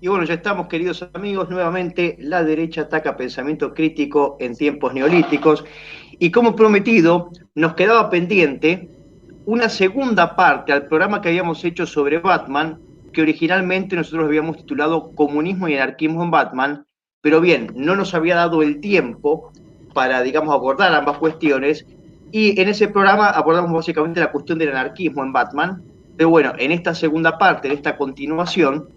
Y bueno, ya estamos, queridos amigos, nuevamente la derecha ataca pensamiento crítico en tiempos neolíticos. Y como prometido, nos quedaba pendiente una segunda parte al programa que habíamos hecho sobre Batman, que originalmente nosotros habíamos titulado Comunismo y Anarquismo en Batman, pero bien, no nos había dado el tiempo para, digamos, abordar ambas cuestiones. Y en ese programa abordamos básicamente la cuestión del anarquismo en Batman. Pero bueno, en esta segunda parte, en esta continuación,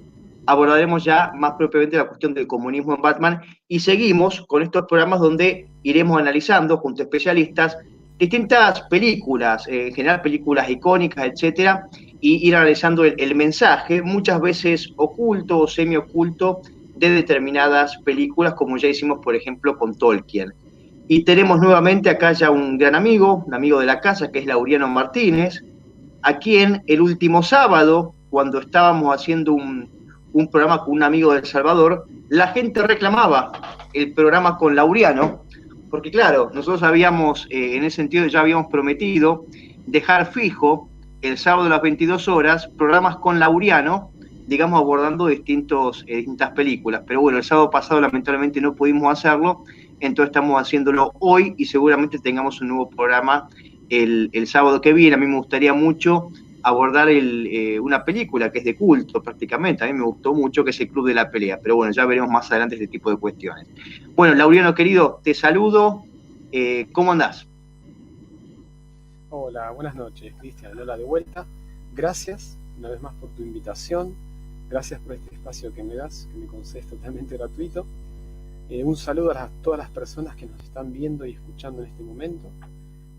abordaremos ya más propiamente la cuestión del comunismo en Batman y seguimos con estos programas donde iremos analizando junto a especialistas distintas películas, en general películas icónicas, etcétera, y ir analizando el mensaje, muchas veces oculto o semioculto, de determinadas películas, como ya hicimos, por ejemplo, con Tolkien. Y tenemos nuevamente acá ya un gran amigo, un amigo de la casa, que es Laureano Martínez, a quien el último sábado, cuando estábamos haciendo un programa con un amigo de El Salvador, la gente reclamaba el programa con Laureano, porque claro, nosotros habíamos, en ese sentido ya habíamos prometido dejar fijo el sábado a las 22 horas programas con Laureano, digamos abordando distintas películas. Pero bueno, el sábado pasado lamentablemente no pudimos hacerlo, entonces estamos haciéndolo hoy y seguramente tengamos un nuevo programa el sábado que viene. A mí me gustaría mucho abordar una película que es de culto prácticamente, a mí me gustó mucho, que es El Club de la Pelea, pero bueno, ya veremos más adelante este tipo de cuestiones. Bueno, Laureano querido, te saludo, ¿cómo andás? Hola, buenas noches, Cristian. Lola de vuelta. Gracias una vez más por tu invitación. Gracias por este espacio que me das, que me concedes totalmente gratuito. Un saludo a todas las personas que nos están viendo y escuchando en este momento.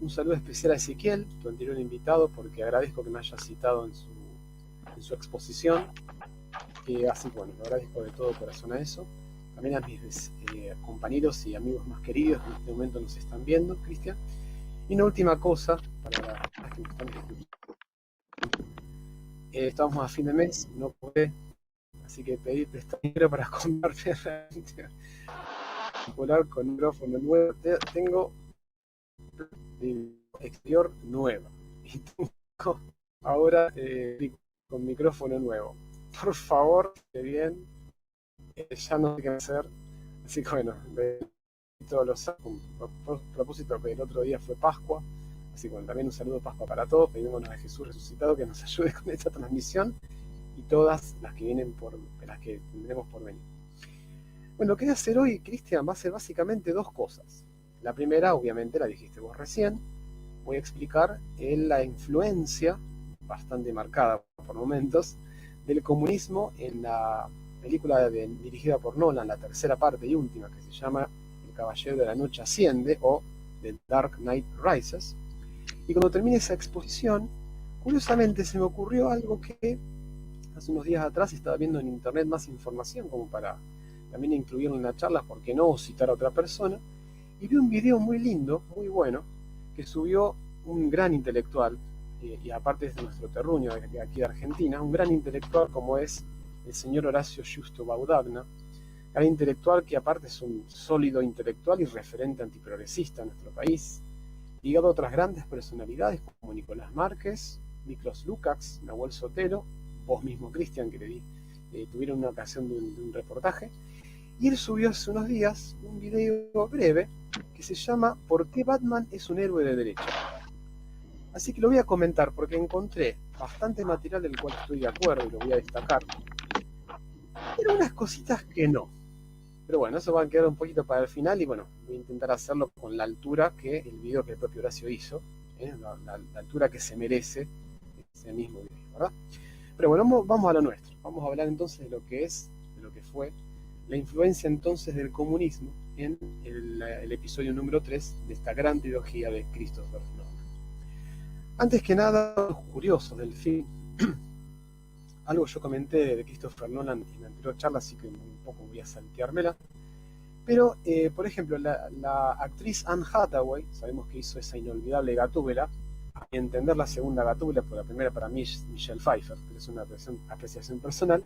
Un saludo especial a Ezequiel, tu anterior invitado, porque agradezco que me haya citado en su exposición. Así bueno, le agradezco de todo corazón a eso. También a mis compañeros y amigos más queridos que en este momento nos están viendo, Cristian. Y una última cosa, para las que me están escuchando. Estamos a fin de mes, no podré, así que pedí prestado dinero para comprarme realmente polar con micrófono nuevo. Tengo exterior nueva y tengo ahora con micrófono nuevo. Por favor, que bien, ya no sé qué hacer. Así que bueno, todos los propósito que el otro día fue Pascua. Así que bueno, también un saludo de Pascua para todos. Pedimos a Jesús resucitado que nos ayude con esta transmisión y todas las que vienen las que tendremos por venir. Bueno, lo que voy a hacer hoy, Cristian, va a ser básicamente dos cosas. La primera, obviamente, la dijiste vos recién. Voy a explicar la influencia bastante marcada por momentos del comunismo en la película dirigida por Nolan, la tercera parte y última, que se llama El Caballero de la Noche Asciende o The Dark Knight Rises. Y cuando termine esa exposición, curiosamente se me ocurrió algo que hace unos días atrás estaba viendo en internet más información como para también incluirlo en la charla, ¿por qué no? O citar a otra persona. Y vi un video muy lindo, muy bueno, que subió un gran intelectual, y aparte es de nuestro terruño, de aquí de Argentina, un gran intelectual como es el señor Horacio Justo Baudagna, gran intelectual que aparte es un sólido intelectual y referente antiprogresista en nuestro país, ligado a otras grandes personalidades como Nicolás Márquez, Miklos Lukács, Nahuel Sotelo, vos mismo, Cristian, que tuvieron una ocasión de un reportaje. Y él subió hace unos días un video breve que se llama ¿Por qué Batman es un héroe de derecha? Así que lo voy a comentar porque encontré bastante material del cual estoy de acuerdo y lo voy a destacar, pero unas cositas que no. Pero bueno, eso va a quedar un poquito para el final y bueno, voy a intentar hacerlo con la altura que el video que el propio Horacio hizo, la altura que se merece ese mismo video, ¿verdad? Pero bueno, vamos a lo nuestro. Vamos a hablar entonces de lo que es, de lo que fue la influencia entonces del comunismo en el episodio número 3 de esta gran trilogía de Christopher Nolan. Antes que nada, los curiosos del film. Algo yo comenté de Christopher Nolan en la anterior charla, así que un poco voy a salteármela. Pero, por ejemplo, la actriz Anne Hathaway, sabemos que hizo esa inolvidable Gatúbela, a mi entender la segunda Gatúbela, porque la primera para mí es Michelle Pfeiffer, pero es una apreciación personal.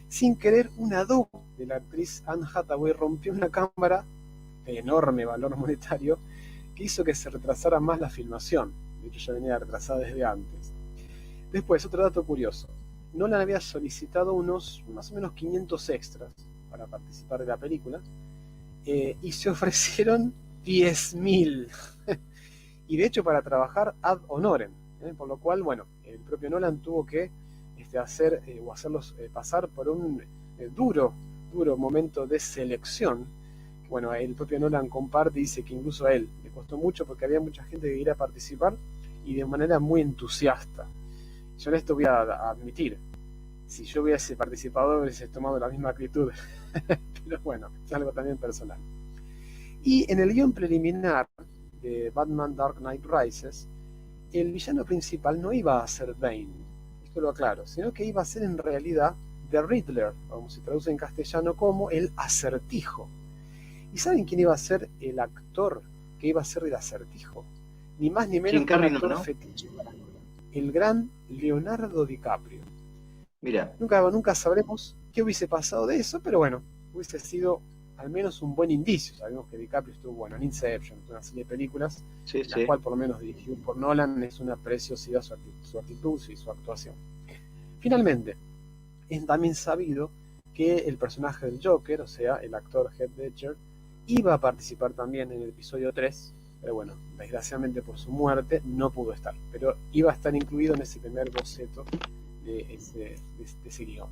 Sin querer, una doble de la actriz Anne Hathaway rompió una cámara de enorme valor monetario que hizo que se retrasara más la filmación. De hecho, ya venía retrasada desde antes. Después, otro dato curioso. Nolan había solicitado unos más o menos 500 extras para participar de la película, y se ofrecieron 10.000. Y de hecho para trabajar ad honorem, por lo cual, bueno, el propio Nolan tuvo que hacerlos pasar por un duro momento de selección. Bueno, el propio Nolan comparte y dice que incluso a él le costó mucho porque había mucha gente que quería participar y de manera muy entusiasta. Yo en esto voy a admitir, si yo hubiese participado hubiese tomado la misma actitud, pero bueno, es algo también personal. Y en el guión preliminar de Batman Dark Knight Rises, el villano principal no iba a ser Bane, esto lo aclaro, sino que iba a ser en realidad The Riddler, como se traduce en castellano como el Acertijo. ¿Y saben quién iba a ser el actor que iba a ser el Acertijo? Ni más ni menos que un actor fetiche para Nolan, el gran Leonardo DiCaprio. Mira. Nunca sabremos qué hubiese pasado de eso, pero bueno, hubiese sido al menos un buen indicio. Sabemos que DiCaprio estuvo en Inception, una serie de películas, la cual por lo menos dirigido por Nolan, es una preciosidad su actitud y su actuación. Finalmente, es también sabido que el personaje del Joker, o sea, el actor Heath Ledger, iba a participar también en el episodio 3, pero bueno, desgraciadamente por su muerte no pudo estar, pero iba a estar incluido en ese primer boceto de ese guión.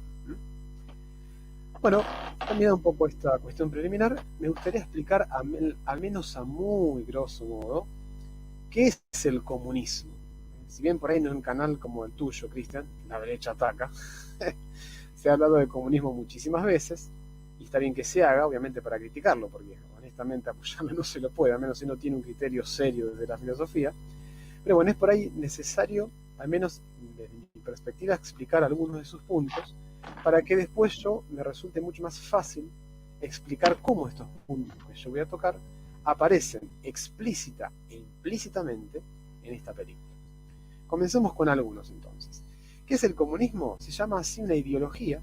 Bueno, cambiando un poco esta cuestión preliminar, me gustaría explicar al menos a muy grosso modo qué es el comunismo. Si bien por ahí no es un canal como el tuyo, Cristian, La Derecha Ataca, se ha hablado de comunismo muchísimas veces, y está bien que se haga, obviamente para criticarlo, porque honestamente apoyarlo no se lo puede, al menos si no tiene un criterio serio desde la filosofía. Pero bueno, es por ahí necesario, al menos desde mi perspectiva, explicar algunos de sus puntos, para que después me resulte mucho más fácil explicar cómo estos puntos que yo voy a tocar aparecen explícita e implícitamente en esta película. Comencemos con algunos entonces. ¿Qué es el comunismo? Se llama así una ideología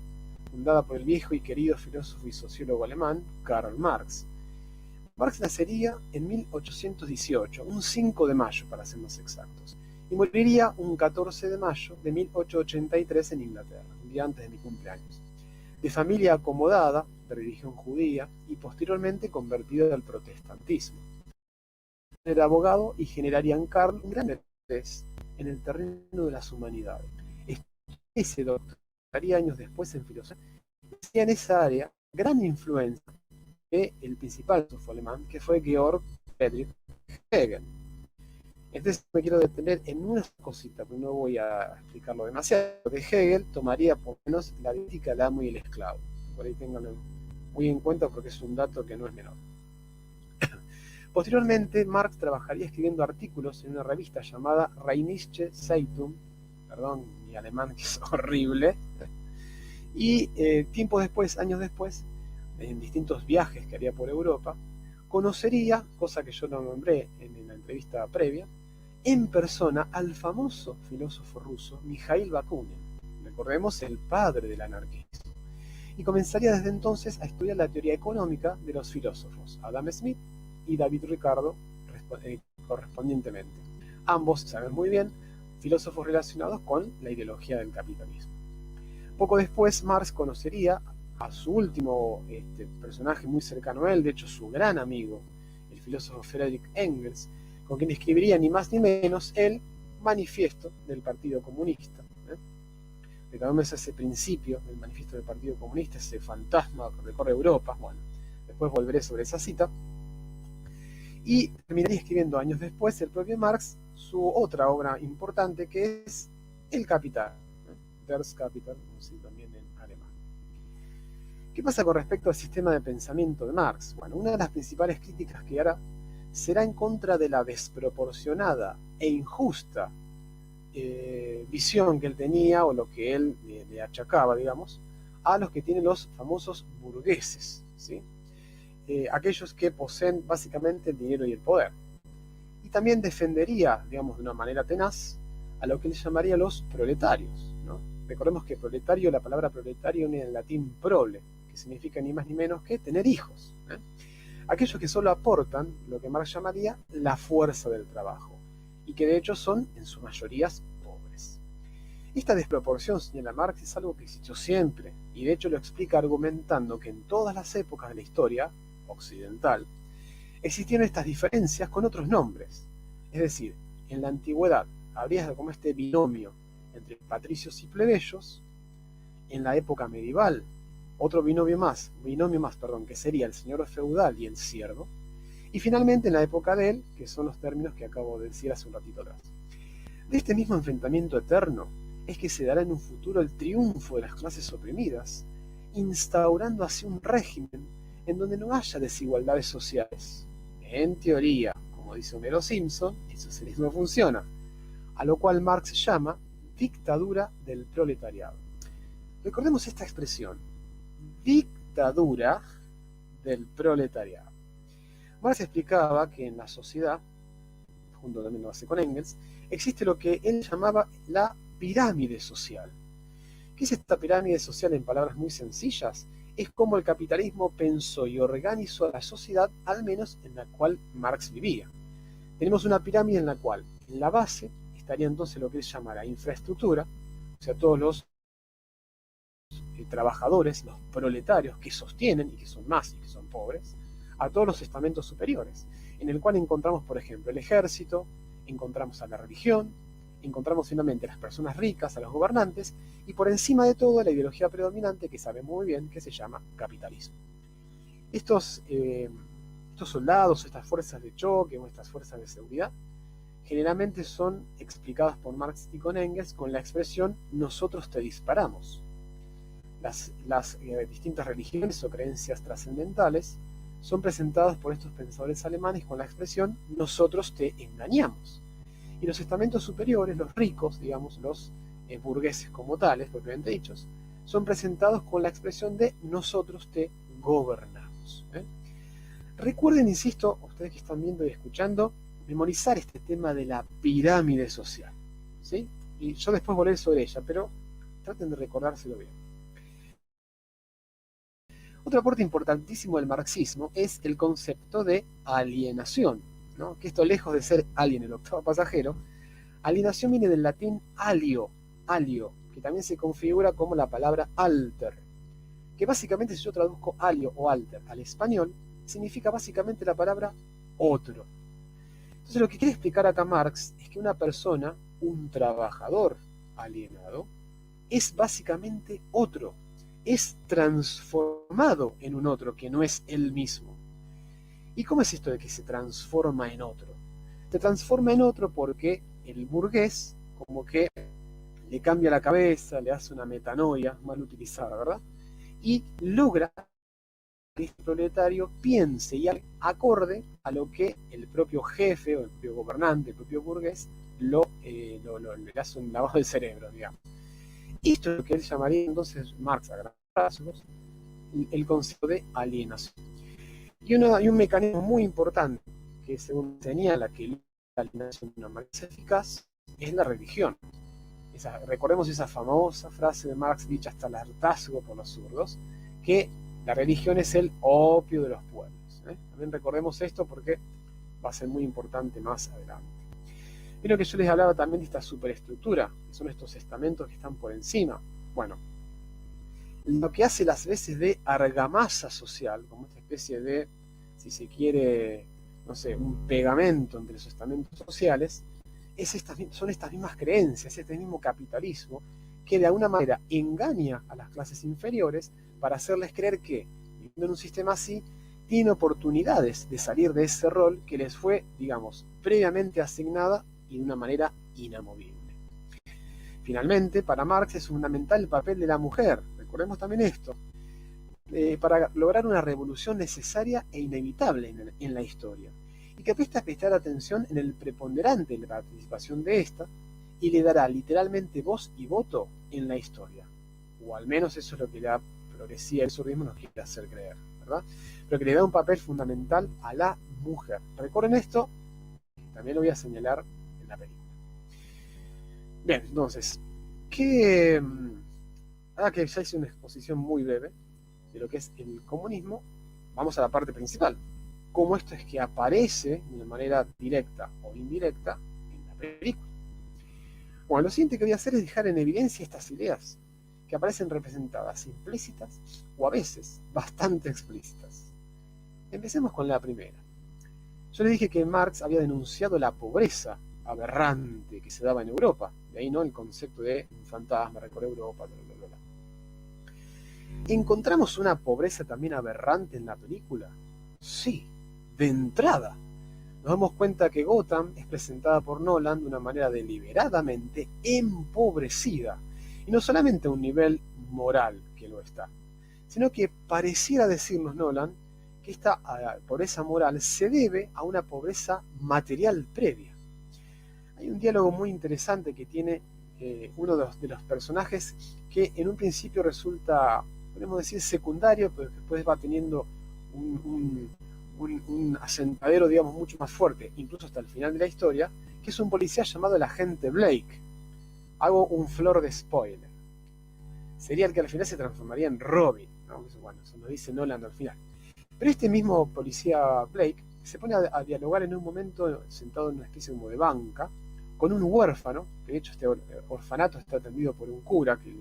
fundada por el viejo y querido filósofo y sociólogo alemán Karl Marx. Marx nacería en 1818, un 5 de mayo para ser más exactos, y moriría un 14 de mayo de 1883 en Inglaterra, un día antes de mi cumpleaños. De familia acomodada, de religión judía, y posteriormente convertido al protestantismo. Era abogado y generaría en Karl un gran interés en el terreno de las humanidades. Ese doctoraría años después en filosofía, y en esa área gran influencia del principal filósofo alemán, que fue Georg Friedrich Hegel. Entonces me quiero detener en una cosita, pero no voy a explicarlo demasiado, porque Hegel tomaría por lo menos la dialéctica del amo y el esclavo. Por ahí ténganlo muy en cuenta porque es un dato que no es menor. Posteriormente, Marx trabajaría escribiendo artículos en una revista llamada Rheinische Zeitung, perdón, mi alemán que es horrible, y tiempo después, años después, en distintos viajes que haría por Europa, conocería, cosa que yo no nombré en la entrevista previa, en persona al famoso filósofo ruso Mikhail Bakunin, recordemos el padre del anarquismo, y comenzaría desde entonces a estudiar la teoría económica de los filósofos Adam Smith y David Ricardo correspondientemente. Ambos, saben muy bien, filósofos relacionados con la ideología del capitalismo. Poco después, Marx conocería a su último personaje muy cercano a él, de hecho su gran amigo, el filósofo Friedrich Engels, con quien escribiría ni más ni menos el manifiesto del Partido Comunista. Recordemos ese principio del manifiesto del Partido Comunista, ese fantasma que recorre Europa. Bueno, después volveré sobre esa cita. Y terminaría escribiendo años después el propio Marx su otra obra importante, que es El Capital, Der Kapital, como se dice también en alemán. ¿Qué pasa con respecto al sistema de pensamiento de Marx? Bueno, una de las principales críticas que hará será en contra de la desproporcionada e injusta visión que él tenía, o lo que él le achacaba, digamos, a los que tienen los famosos burgueses, ¿sí? Aquellos que poseen básicamente el dinero y el poder. Y también defendería, digamos, de una manera tenaz, a lo que él llamaría los proletarios, ¿no? Recordemos que proletario, la palabra proletario viene en latín prole, que significa ni más ni menos que tener hijos, ¿eh? Aquellos que solo aportan lo que Marx llamaría la fuerza del trabajo, y que de hecho son en su mayoría pobres. Esta desproporción, señala Marx, es algo que existió siempre, y de hecho lo explica argumentando que en todas las épocas de la historia occidental existieron estas diferencias con otros nombres. Es decir, en la antigüedad habría como este binomio entre patricios y plebeyos. En la época medieval, otro binomio más, que sería el señor feudal y el siervo. Y finalmente en la época de él, que son los términos que acabo de decir hace un ratito atrás. De este mismo enfrentamiento eterno es que se dará en un futuro el triunfo de las clases oprimidas, instaurando así un régimen en donde no haya desigualdades sociales. En teoría, como dice Homero Simpson, el socialismo funciona, a lo cual Marx llama dictadura del proletariado. Recordemos esta expresión, dictadura del proletariado. Marx explicaba que en la sociedad, junto también lo hace con Engels, existe lo que él llamaba la pirámide social. ¿Qué es esta pirámide social en palabras muy sencillas? Es como el capitalismo pensó y organizó a la sociedad, al menos en la cual Marx vivía. Tenemos una pirámide en la cual, en la base, estaría entonces lo que él llama la infraestructura, o sea, todos los trabajadores, los proletarios que sostienen, y que son más y que son pobres, a todos los estamentos superiores, en el cual encontramos, por ejemplo, el ejército, encontramos a la religión, encontramos finalmente a las personas ricas, a los gobernantes, y por encima de todo a la ideología predominante que sabemos muy bien que se llama capitalismo. Estos soldados, estas fuerzas de choque o estas fuerzas de seguridad, generalmente son explicadas por Marx y con Engels con la expresión nosotros te disparamos. Las distintas religiones o creencias trascendentales son presentadas por estos pensadores alemanes con la expresión nosotros te engañamos. Y los estamentos superiores, los ricos, digamos, los burgueses como tales, propiamente dichos, son presentados con la expresión de nosotros te gobernamos. Recuerden, insisto, ustedes que están viendo y escuchando, memorizar este tema de la pirámide social, ¿sí? Y yo después volveré sobre ella, pero traten de recordárselo bien. Otro aporte importantísimo del marxismo es el concepto de alienación, ¿no? Que esto, lejos de ser alien, el octavo pasajero, alienación viene del latín alio, que también se configura como la palabra alter, que básicamente, si yo traduzco alio o alter al español, significa básicamente la palabra otro. Entonces lo que quiere explicar acá Marx es que una persona, un trabajador alienado, es básicamente otro, es transformado en un otro que no es él mismo. ¿Y cómo es esto de que se transforma en otro? Se transforma en otro porque el burgués como que le cambia la cabeza, le hace una metanoia, mal utilizada, ¿verdad? Y logra que este proletario piense y acorde a lo que el propio jefe o el propio gobernante, el propio burgués, le hace un lavado de cerebro, digamos. Esto es lo que él llamaría entonces Marx a grandes rasgos el concepto de alienación. Y un mecanismo muy importante que según señala que la alienación de una manera eficaz es la religión. Recordemos esa famosa frase de Marx dicha hasta el hartazgo por los zurdos, que la religión es el opio de los pueblos. También recordemos esto porque va a ser muy importante más adelante. Pero que yo les hablaba también de esta superestructura, que son estos estamentos que están por encima. Bueno, lo que hace las veces de argamasa social, como esta especie de, si se quiere, no sé, un pegamento entre los estamentos sociales, son estas mismas creencias, este mismo capitalismo, que de alguna manera engaña a las clases inferiores para hacerles creer que, viviendo en un sistema así, tienen oportunidades de salir de ese rol que les fue, digamos, previamente asignada y de una manera inamovible. Finalmente, para Marx es fundamental el papel de la mujer, recordemos también esto, para lograr una revolución necesaria e inevitable en la historia, y que presta especial atención en el preponderante de la participación de esta, y le dará literalmente voz y voto en la historia, o al menos eso es lo que la progresía del surrealismo nos quiere hacer creer, ¿verdad? Pero que le da un papel fundamental a la mujer. Recuerden esto, también lo voy a señalar en la película. Bien, entonces, ahora que ya hice una exposición muy breve de lo que es el comunismo, vamos a la parte principal. Cómo esto es que aparece de manera directa o indirecta en la película. Bueno, lo siguiente que voy a hacer es dejar en evidencia estas ideas, que aparecen representadas implícitas o a veces bastante explícitas. Empecemos con la primera. Yo le dije que Marx había denunciado la pobreza aberrante que se daba en Europa. De ahí, ¿no?, el concepto de un fantasma recorre Europa, bla, bla, bla. ¿Encontramos una pobreza también aberrante en la película? Sí, de entrada. Nos damos cuenta que Gotham es presentada por Nolan de una manera deliberadamente empobrecida. Y no solamente a un nivel moral que lo está, sino que pareciera decirnos Nolan que esta pobreza moral se debe a una pobreza material previa. Hay un diálogo muy interesante que tiene uno de los personajes que en un principio resulta, podemos decir, secundario, pero después va teniendo un asentadero, digamos, mucho más fuerte, incluso hasta el final de la historia, que es un policía llamado el agente Blake. Hago un flor de spoiler. Sería el que al final se transformaría en Robin, ¿no? Bueno, eso nos dice Nolan al final. Pero este mismo policía Blake se pone a dialogar en un momento sentado en una especie como de banca con un huérfano, que de hecho este orfanato está atendido por un cura que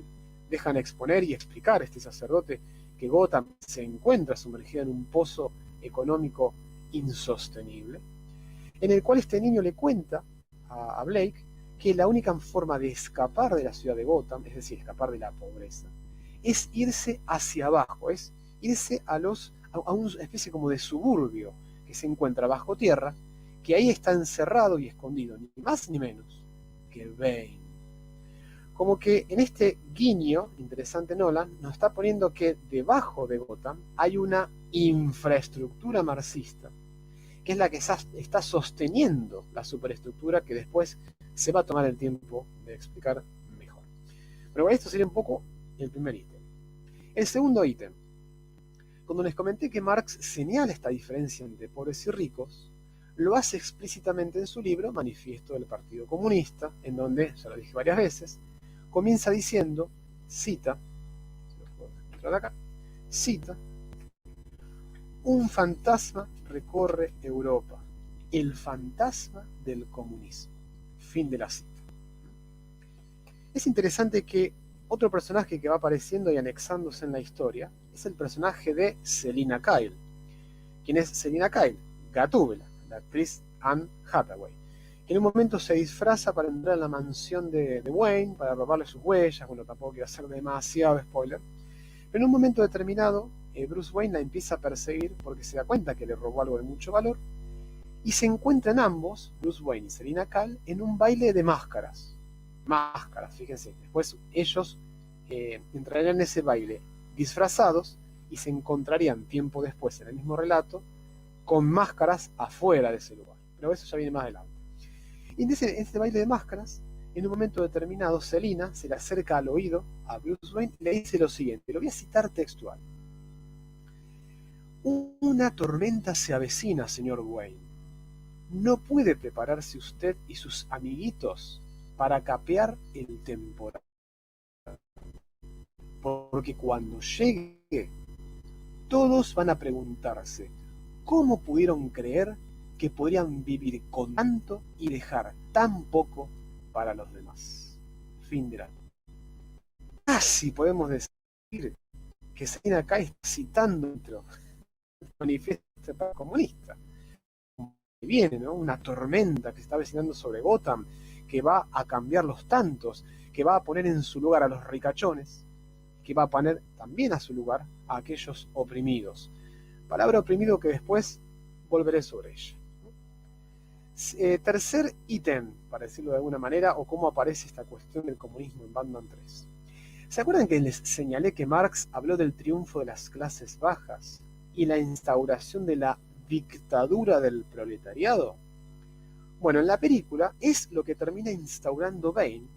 dejan exponer y explicar a este sacerdote que Gotham se encuentra sumergida en un pozo económico insostenible, en el cual este niño le cuenta a Blake que la única forma de escapar de la ciudad de Gotham, es decir, escapar de la pobreza, es irse hacia abajo, es irse a una especie como de suburbio que se encuentra bajo tierra, que ahí está encerrado y escondido, ni más ni menos que Bane. Como que en este guiño interesante Nolan nos está poniendo que debajo de Gotham hay una infraestructura marxista, que es la que está sosteniendo la superestructura que después se va a tomar el tiempo de explicar mejor. Pero esto sería un poco el primer ítem. El segundo ítem. Cuando les comenté que Marx señala esta diferencia entre pobres y ricos, lo hace explícitamente en su libro Manifiesto del Partido Comunista, en donde, ya lo dije varias veces, comienza diciendo, cita, si lo puedo encontrar acá, cita, un fantasma recorre Europa, el fantasma del comunismo. Fin de la cita. Es interesante que otro personaje que va apareciendo y anexándose en la historia es el personaje de Selina Kyle. ¿Quién es Selina Kyle? Gatúbela, la actriz Anne Hathaway, que en un momento se disfraza para entrar a la mansión de Wayne, para robarle sus huellas. Bueno, tampoco quiero hacer demasiado spoiler, pero en un momento determinado Bruce Wayne la empieza a perseguir porque se da cuenta que le robó algo de mucho valor, y se encuentran ambos, Bruce Wayne y Selina Kyle, en un baile de máscaras. Máscaras, fíjense. Después ellos entrarían en ese baile disfrazados y se encontrarían tiempo después en el mismo relato con máscaras afuera de ese lugar. Pero eso ya viene más adelante. Y en ese baile de máscaras, en un momento determinado, Selina se le acerca al oído a Bruce Wayne y le dice lo siguiente, lo voy a citar textual. Una tormenta se avecina, señor Wayne. ¿No puede prepararse usted y sus amiguitos para capear el temporal? Porque cuando llegue, todos van a preguntarse cómo pudieron creer que podrían vivir con tanto y dejar tan poco para los demás. Fin de la... Casi podemos decir que Selina acá está citando el manifiesto comunista. Viene, ¿no?, una tormenta que está avecinando sobre Gotham, que va a cambiar los tantos, que va a poner en su lugar a los ricachones, que va a poner también a su lugar a aquellos oprimidos. Palabra oprimido que después volveré sobre ella. Tercer ítem, para decirlo de alguna manera, o cómo aparece esta cuestión del comunismo en Batman 3. ¿Se acuerdan que les señalé que Marx habló del triunfo de las clases bajas y la instauración de la dictadura del proletariado? Bueno, en la película es lo que termina instaurando Bane.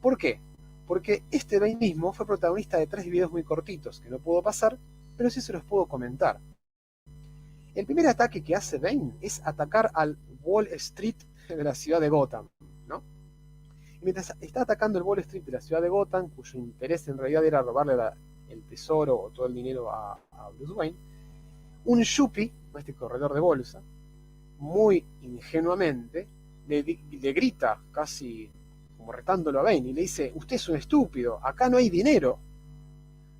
¿Por qué? Porque este Bane mismo fue protagonista de 3 videos muy cortitos que no puedo pasar, pero sí se los puedo comentar. El primer ataque que hace Bane es atacar al Wall Street de la ciudad de Gotham, ¿no? Y mientras está atacando el Wall Street de la ciudad de Gotham, cuyo interés en realidad era robarle el tesoro o todo el dinero a Bruce Wayne, un yuppie, este corredor de bolsa, muy ingenuamente, le grita casi como retándolo a Bane, y le dice, usted es un estúpido, acá no hay dinero.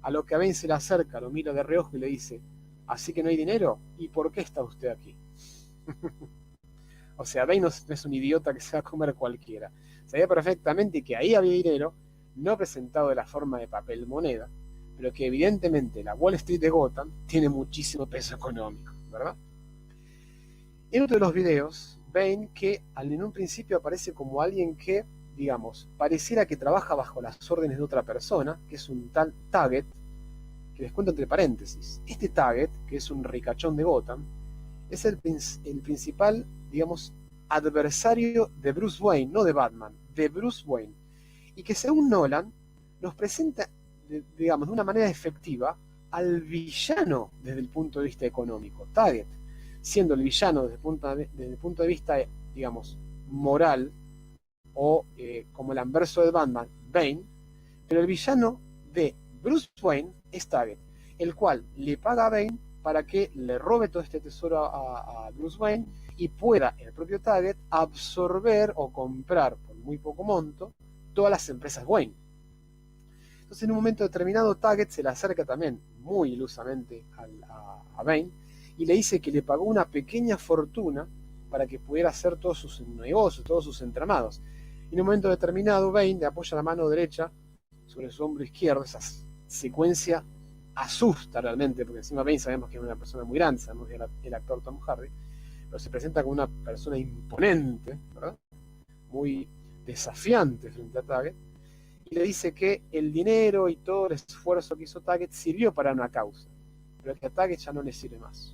A lo que a Bane se le acerca, lo mira de reojo y le dice, ¿así que no hay dinero? ¿Y por qué está usted aquí? O sea, Bane no es un idiota que se va a comer cualquiera. Sabía perfectamente que ahí había dinero, no presentado de la forma de papel moneda, pero que evidentemente la Wall Street de Gotham tiene muchísimo peso económico, ¿verdad? En otro de los videos, Bane, que en un principio aparece como alguien que, digamos, pareciera que trabaja bajo las órdenes de otra persona, que es un tal Taggett, que les cuento entre paréntesis. Este Taggett, que es un ricachón de Gotham, es el principal, digamos, adversario de Bruce Wayne, no de Batman, de Bruce Wayne, y que según Nolan nos presenta, digamos, de una manera efectiva al villano desde el punto de vista económico, Taggett, siendo el villano desde el punto de vista, digamos, moral, o como el anverso de Batman, Bane, pero el villano de Bruce Wayne es Taggett, el cual le paga a Bane para que le robe todo este tesoro a Bruce Wayne y pueda el propio Taggett absorber o comprar por muy poco monto todas las empresas Wayne. Entonces en un momento determinado Taggett se le acerca también muy ilusamente a Bane y le dice que le pagó una pequeña fortuna para que pudiera hacer todos sus negocios, todos sus entramados. Y en un momento determinado Bane le apoya la mano derecha sobre su hombro izquierdo. Esa secuencia asusta realmente, porque encima Bane sabemos que es una persona muy grande, sabemos que es el actor Tom Hardy, pero se presenta como una persona imponente, ¿verdad? Muy desafiante frente a Taggett, y le dice que el dinero y todo el esfuerzo que hizo Taggett sirvió para una causa, pero que a Taggett ya no le sirve más.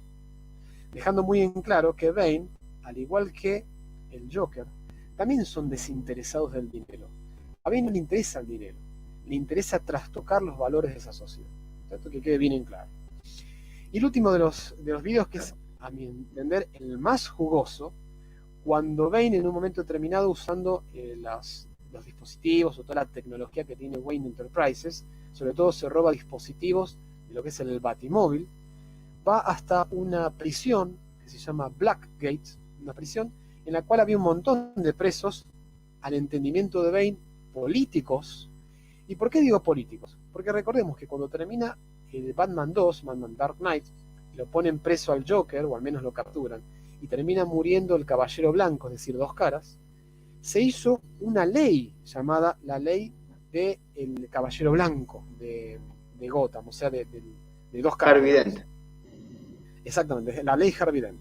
Dejando muy en claro que Bane, al igual que el Joker, también son desinteresados del dinero. A Bane no le interesa el dinero, le interesa trastocar los valores de esa sociedad. Esto que quede bien en claro. Y el último de los videos, que es, a mi entender, el más jugoso, cuando Bane en un momento determinado, usando los dispositivos o toda la tecnología que tiene Wayne Enterprises, sobre todo se roba dispositivos de lo que es el Batimóvil, va hasta una prisión que se llama Blackgate, una prisión en la cual había un montón de presos, al entendimiento de Bane, políticos. ¿Y por qué digo políticos? Porque recordemos que cuando termina el Batman 2, Batman Dark Knight, lo ponen preso al Joker, o al menos lo capturan, y termina muriendo el Caballero Blanco, es decir, Dos Caras, se hizo una ley llamada la ley del Caballero Blanco de Gotham, o sea, de Dos Caras. Harvey Dent. Exactamente, la ley Harvey Dent.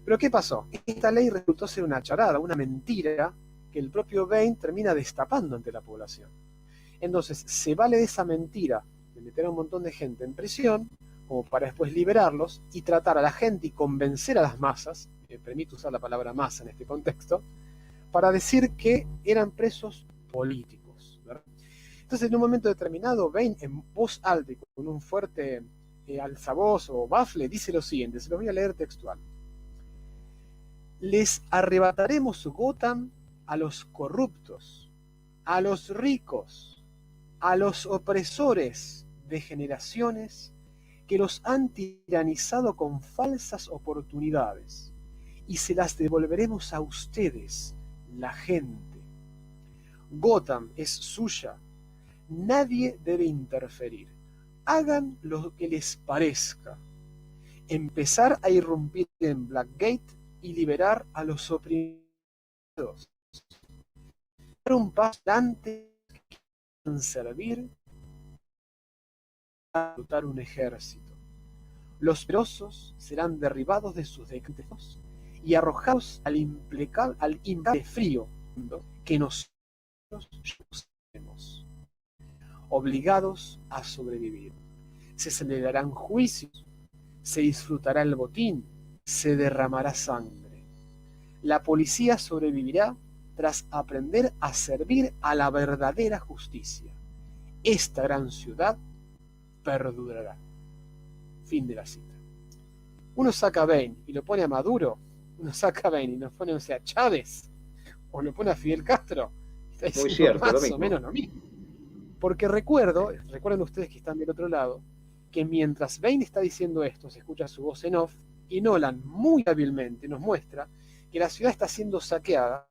Pero ¿qué pasó? Esta ley resultó ser una charada, una mentira que el propio Bane termina destapando ante la población. Entonces se vale de esa mentira de meter a un montón de gente en prisión, como para después liberarlos y tratar a la gente y convencer a las masas, me permito usar la palabra masa en este contexto, para decir que eran presos políticos, ¿verdad? Entonces en un momento determinado Bane, en voz alta y con un fuerte altavoz o bafle, dice lo siguiente, se lo voy a leer textual: les arrebataremos Gotham a los corruptos, a los ricos, a los opresores de generaciones que los han tiranizado con falsas oportunidades, y se las devolveremos a ustedes, la gente. Gotham es suya, nadie debe interferir. Hagan lo que les parezca. Empezar a irrumpir en Blackgate y liberar a los oprimidos. Dar un paso adelante, servir a reclutar un ejército. Los poderosos serán derribados de sus decretos y arrojados al implacable frío que nosotros tenemos, obligados a sobrevivir. Se celebrarán juicios, se disfrutará el botín, se derramará sangre. La policía sobrevivirá tras aprender a servir a la verdadera justicia. Esta gran ciudad perdurará. Fin de la cita. Uno saca a Bane y lo pone a Maduro, uno saca a Bane y nos pone, o sea, a Chávez, o lo pone a Fidel Castro. Está diciendo muy cierto, más o menos lo mismo. Porque recuerden ustedes que están del otro lado, que mientras Bane está diciendo esto, se escucha su voz en off, y Nolan muy hábilmente nos muestra que la ciudad está siendo saqueada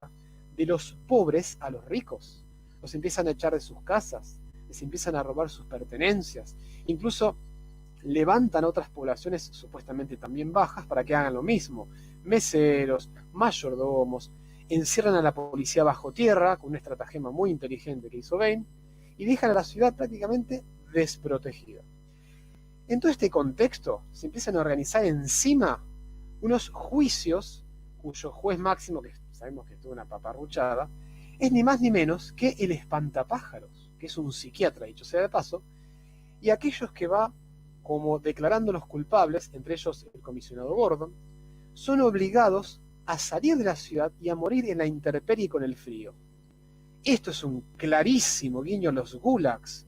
de los pobres a los ricos, los empiezan a echar de sus casas, les empiezan a robar sus pertenencias, incluso levantan otras poblaciones supuestamente también bajas para que hagan lo mismo, meseros, mayordomos, encierran a la policía bajo tierra con una estratagema muy inteligente que hizo Bain y dejan a la ciudad prácticamente desprotegida. En todo este contexto se empiezan a organizar encima unos juicios cuyo juez máximo, que sabemos que es toda una paparruchada, es ni más ni menos que el espantapájaros, que es un psiquiatra, dicho sea de paso, y aquellos que va como declarando los culpables, entre ellos el comisionado Gordon, son obligados a salir de la ciudad y a morir en la intemperie con el frío. Esto es un clarísimo guiño a los gulags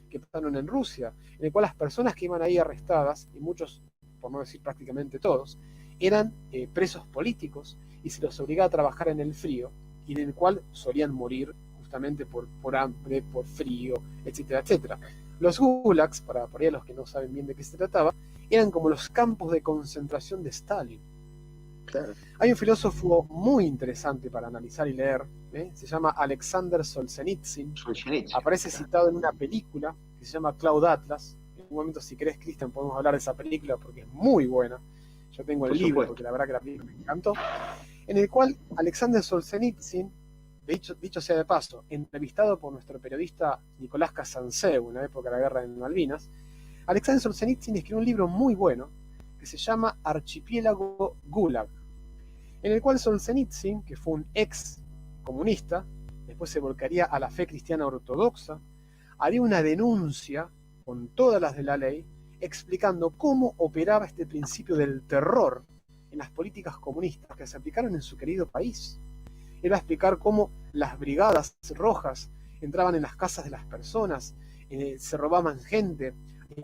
que pasaron en Rusia, en el cual las personas que iban ahí arrestadas, y muchos, por no decir prácticamente todos, eran presos políticos y se los obligaba a trabajar en el frío, y en el cual solían morir justamente por hambre, por frío, etcétera, etcétera. Los gulags, para por ahí los que no saben bien de qué se trataba, eran como los campos de concentración de Stalin. Claro. Hay un filósofo muy interesante para analizar y leer, se llama Alexander Solzhenitsyn. Aparece citado en una película que se llama Cloud Atlas. En un momento, si querés, Cristian, podemos hablar de esa película porque es muy buena. Yo tengo el libro porque la verdad que la película me encantó. En el cual Alexander Solzhenitsyn, dicho sea de paso, entrevistado por nuestro periodista Nicolás Kazantzeu en la época de la guerra en Malvinas, Alexander Solzhenitsyn escribió un libro muy bueno que se llama Archipiélago Gulag, en el cual Solzhenitsyn, que fue un ex comunista, después se volcaría a la fe cristiana ortodoxa, haría una denuncia con todas las de la ley, explicando cómo operaba este principio del terror en las políticas comunistas que se aplicaron en su querido país. Él va a explicar cómo las brigadas rojas entraban en las casas de las personas, se robaban gente,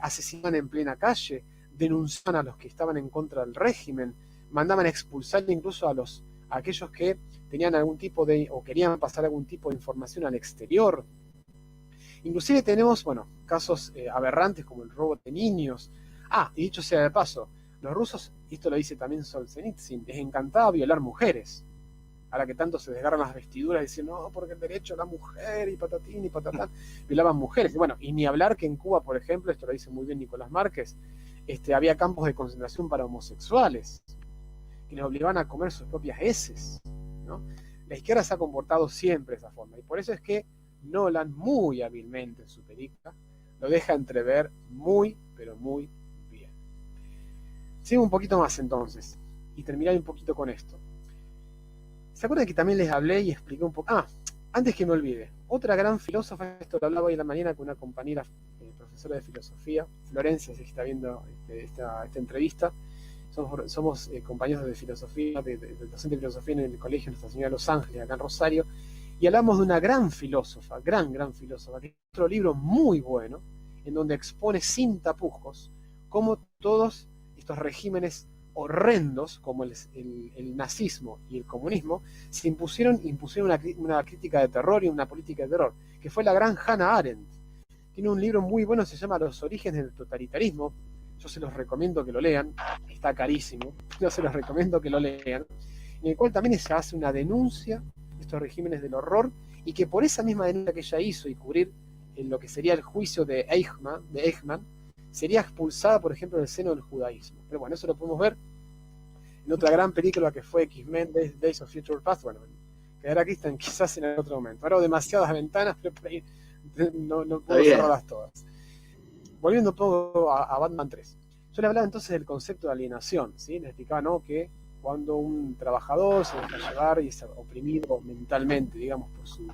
asesinaban en plena calle, denunciaban a los que estaban en contra del régimen, mandaban a expulsar incluso a aquellos que tenían algún tipo de, o querían pasar algún tipo de información al exterior. Inclusive tenemos, casos aberrantes como el robo de niños. Y dicho sea de paso, los rusos, y esto lo dice también Solzhenitsyn, les encantaba violar mujeres. Ahora que tanto se desgarran las vestiduras diciendo, no, porque el derecho a la mujer y patatín y patatán, violaban mujeres. Y ni hablar que en Cuba, por ejemplo, esto lo dice muy bien Nicolás Márquez, había campos de concentración para homosexuales, que les obligaban a comer sus propias heces, ¿no? La izquierda se ha comportado siempre de esa forma, y por eso es que Nolan, muy hábilmente en su película, lo deja entrever muy, pero muy bien. Sigo un poquito más entonces, y terminaré un poquito con esto. ¿Se acuerdan que también les hablé y expliqué un poco? Antes que me olvide, otra gran filósofa, esto lo hablaba hoy en la mañana con una compañera profesora de filosofía, Florencia, si está viendo esta entrevista. Somos compañeros de filosofía, de docente de filosofía en el Colegio Nuestra Señora de Los Ángeles, acá en Rosario, y hablamos de una gran filósofa, gran filósofa, que tiene otro libro muy bueno, en donde expone sin tapujos cómo todos estos regímenes horrendos, como el nazismo y el comunismo, se impusieron una crítica de terror y una política de terror, que fue la gran Hannah Arendt. Tiene un libro muy bueno, se llama Los orígenes del totalitarismo. Yo se los recomiendo que lo lean, está carísimo, yo se los recomiendo que lo lean, en el cual también se hace una denuncia de estos regímenes del horror, y que por esa misma denuncia que ella hizo y cubrir en lo que sería el juicio de Eichmann, sería expulsada, por ejemplo, del seno del judaísmo. Pero bueno, eso lo podemos ver en otra gran película que fue X-Men Days of Future Past. Quedará Cristian quizás en otro momento. Ahora demasiadas ventanas, pero por ahí no puedo cerrarlas todas. Volviendo un poco a Batman 3. Yo le hablaba entonces del concepto de alienación, ¿sí? Le explicaba, ¿no?, que cuando un trabajador se deja llevar y es oprimido mentalmente, digamos, por su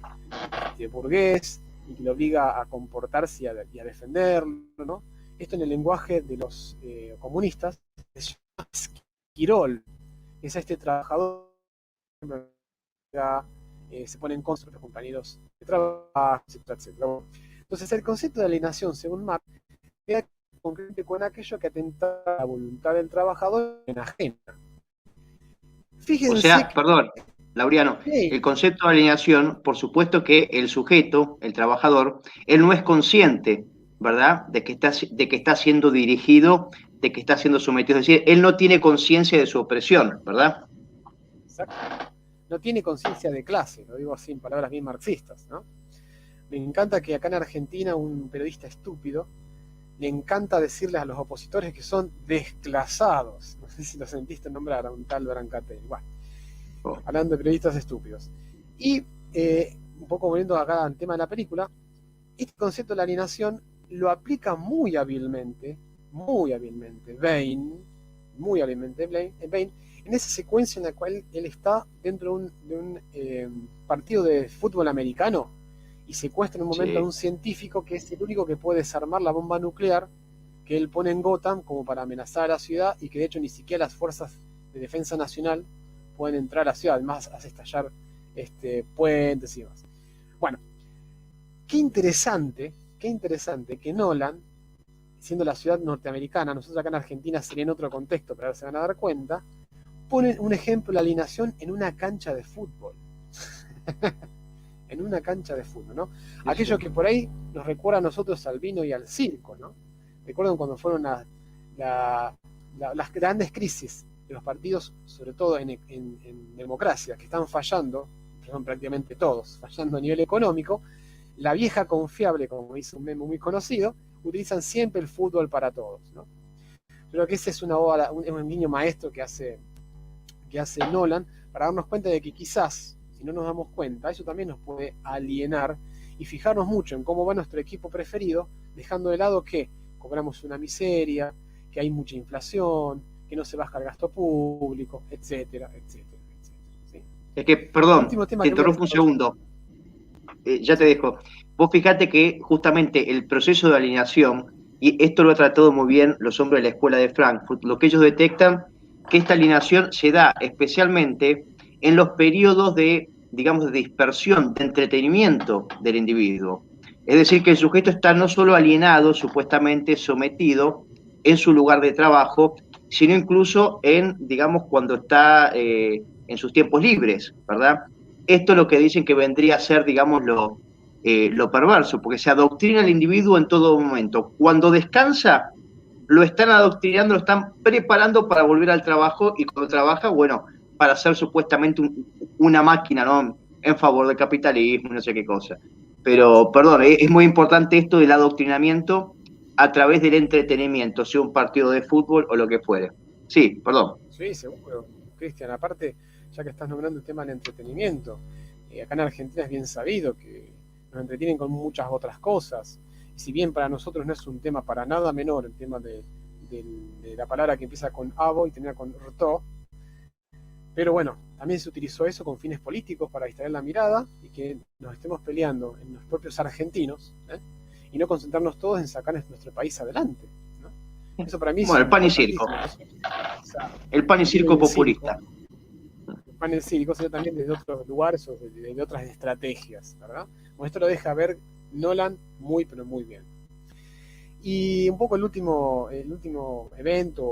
burgués, y que le obliga a comportarse y a defenderlo, ¿no? Esto en el lenguaje de los comunistas se llama esquirol. Es este trabajador que se pone en contra de los compañeros de trabajo, etcétera, etcétera. Entonces el concepto de alienación, según Marx, queda concreto con aquello que atenta a la voluntad del trabajador en ajena. Fíjense perdón, Laureano, el concepto de alienación, por supuesto que el sujeto, el trabajador, él no es consciente, ¿verdad?, de que está siendo dirigido, de que está siendo sometido, es decir, él no tiene conciencia de su opresión, ¿verdad? Exacto. No tiene conciencia de clase, lo digo así en palabras bien marxistas, ¿no? Me encanta que acá en Argentina un periodista estúpido le encanta decirles a los opositores que son desclasados. No sé si lo sentiste nombrar a un tal Brancatelli. Bueno, Oh, hablando de periodistas estúpidos. Y un poco volviendo acá al tema de la película, este concepto de la alienación lo aplica muy hábilmente, Bane, en esa secuencia en la cual él está dentro de un partido de fútbol americano y secuestra en un momento a sí. un científico que es el único que puede desarmar la bomba nuclear que él pone en Gotham como para amenazar a la ciudad y que de hecho ni siquiera las fuerzas de defensa nacional pueden entrar a la ciudad, además hace estallar puentes y demás. Bueno, qué interesante que Nolan, siendo la ciudad norteamericana, nosotros acá en Argentina sería en otro contexto, pero ahora se van a dar cuenta, pone un ejemplo de la alienación en una cancha de fútbol. En una cancha de fútbol, ¿no? Sí, Aquello sí. que por ahí nos recuerda a nosotros al vino y al circo, ¿no? Recuerdan cuando fueron las grandes crisis de los partidos, sobre todo en democracia, que están fallando, son prácticamente todos, fallando a nivel económico, la vieja confiable, como dice un meme muy conocido, utilizan siempre el fútbol para todos, ¿no? Creo que ese es un guiño maestro que hace Nolan para darnos cuenta de que quizás, si no nos damos cuenta, eso también nos puede alienar y fijarnos mucho en cómo va nuestro equipo preferido, dejando de lado que cobramos una miseria, que hay mucha inflación, que no se baja el gasto público, etcétera, etcétera, etcétera. ¿Sí? Es que, El perdón, último tema te que voy a interrumpo un desarrollar. segundo. Ya te Sí, dejo. Vos fijate que justamente el proceso de alineación, y esto lo ha tratado muy bien los hombres de la escuela de Frankfurt, lo que ellos detectan, que esta alineación se da especialmente en los periodos de, digamos, de dispersión, de entretenimiento del individuo. Es decir, que el sujeto está no solo alienado, supuestamente sometido en su lugar de trabajo, sino incluso en, digamos, cuando está en sus tiempos libres, ¿verdad? Esto es lo que dicen que vendría a ser, digamos, lo perverso, porque se adoctrina al individuo en todo momento. Cuando descansa, lo están adoctrinando, lo están preparando para volver al trabajo y cuando trabaja, bueno, para ser supuestamente una máquina, ¿no? En favor del capitalismo, no sé qué cosa. Pero, perdón, es muy importante esto del adoctrinamiento a través del entretenimiento, sea un partido de fútbol o lo que fuere. Sí, perdón. sí, seguro, Cristian. Aparte, ya que estás nombrando el tema del entretenimiento, acá en Argentina es bien sabido que nos entretienen con muchas otras cosas. Y si bien para nosotros no es un tema para nada menor el tema de la palabra que empieza con abo y termina con rto, pero bueno, también se utilizó eso con fines políticos para distraer la mirada y que nos estemos peleando en los propios argentinos, ¿eh? Y no concentrarnos todos en sacar nuestro país adelante, ¿no? Eso para mí es Bueno, el pan y circo. importantísimo. Eso, o sea, El pan y no circo del circo, populista. pan el circo, sino también desde otros lugares o de otras estrategias, ¿verdad? Bueno, esto lo deja ver Nolan muy, pero muy bien. Y un poco el último evento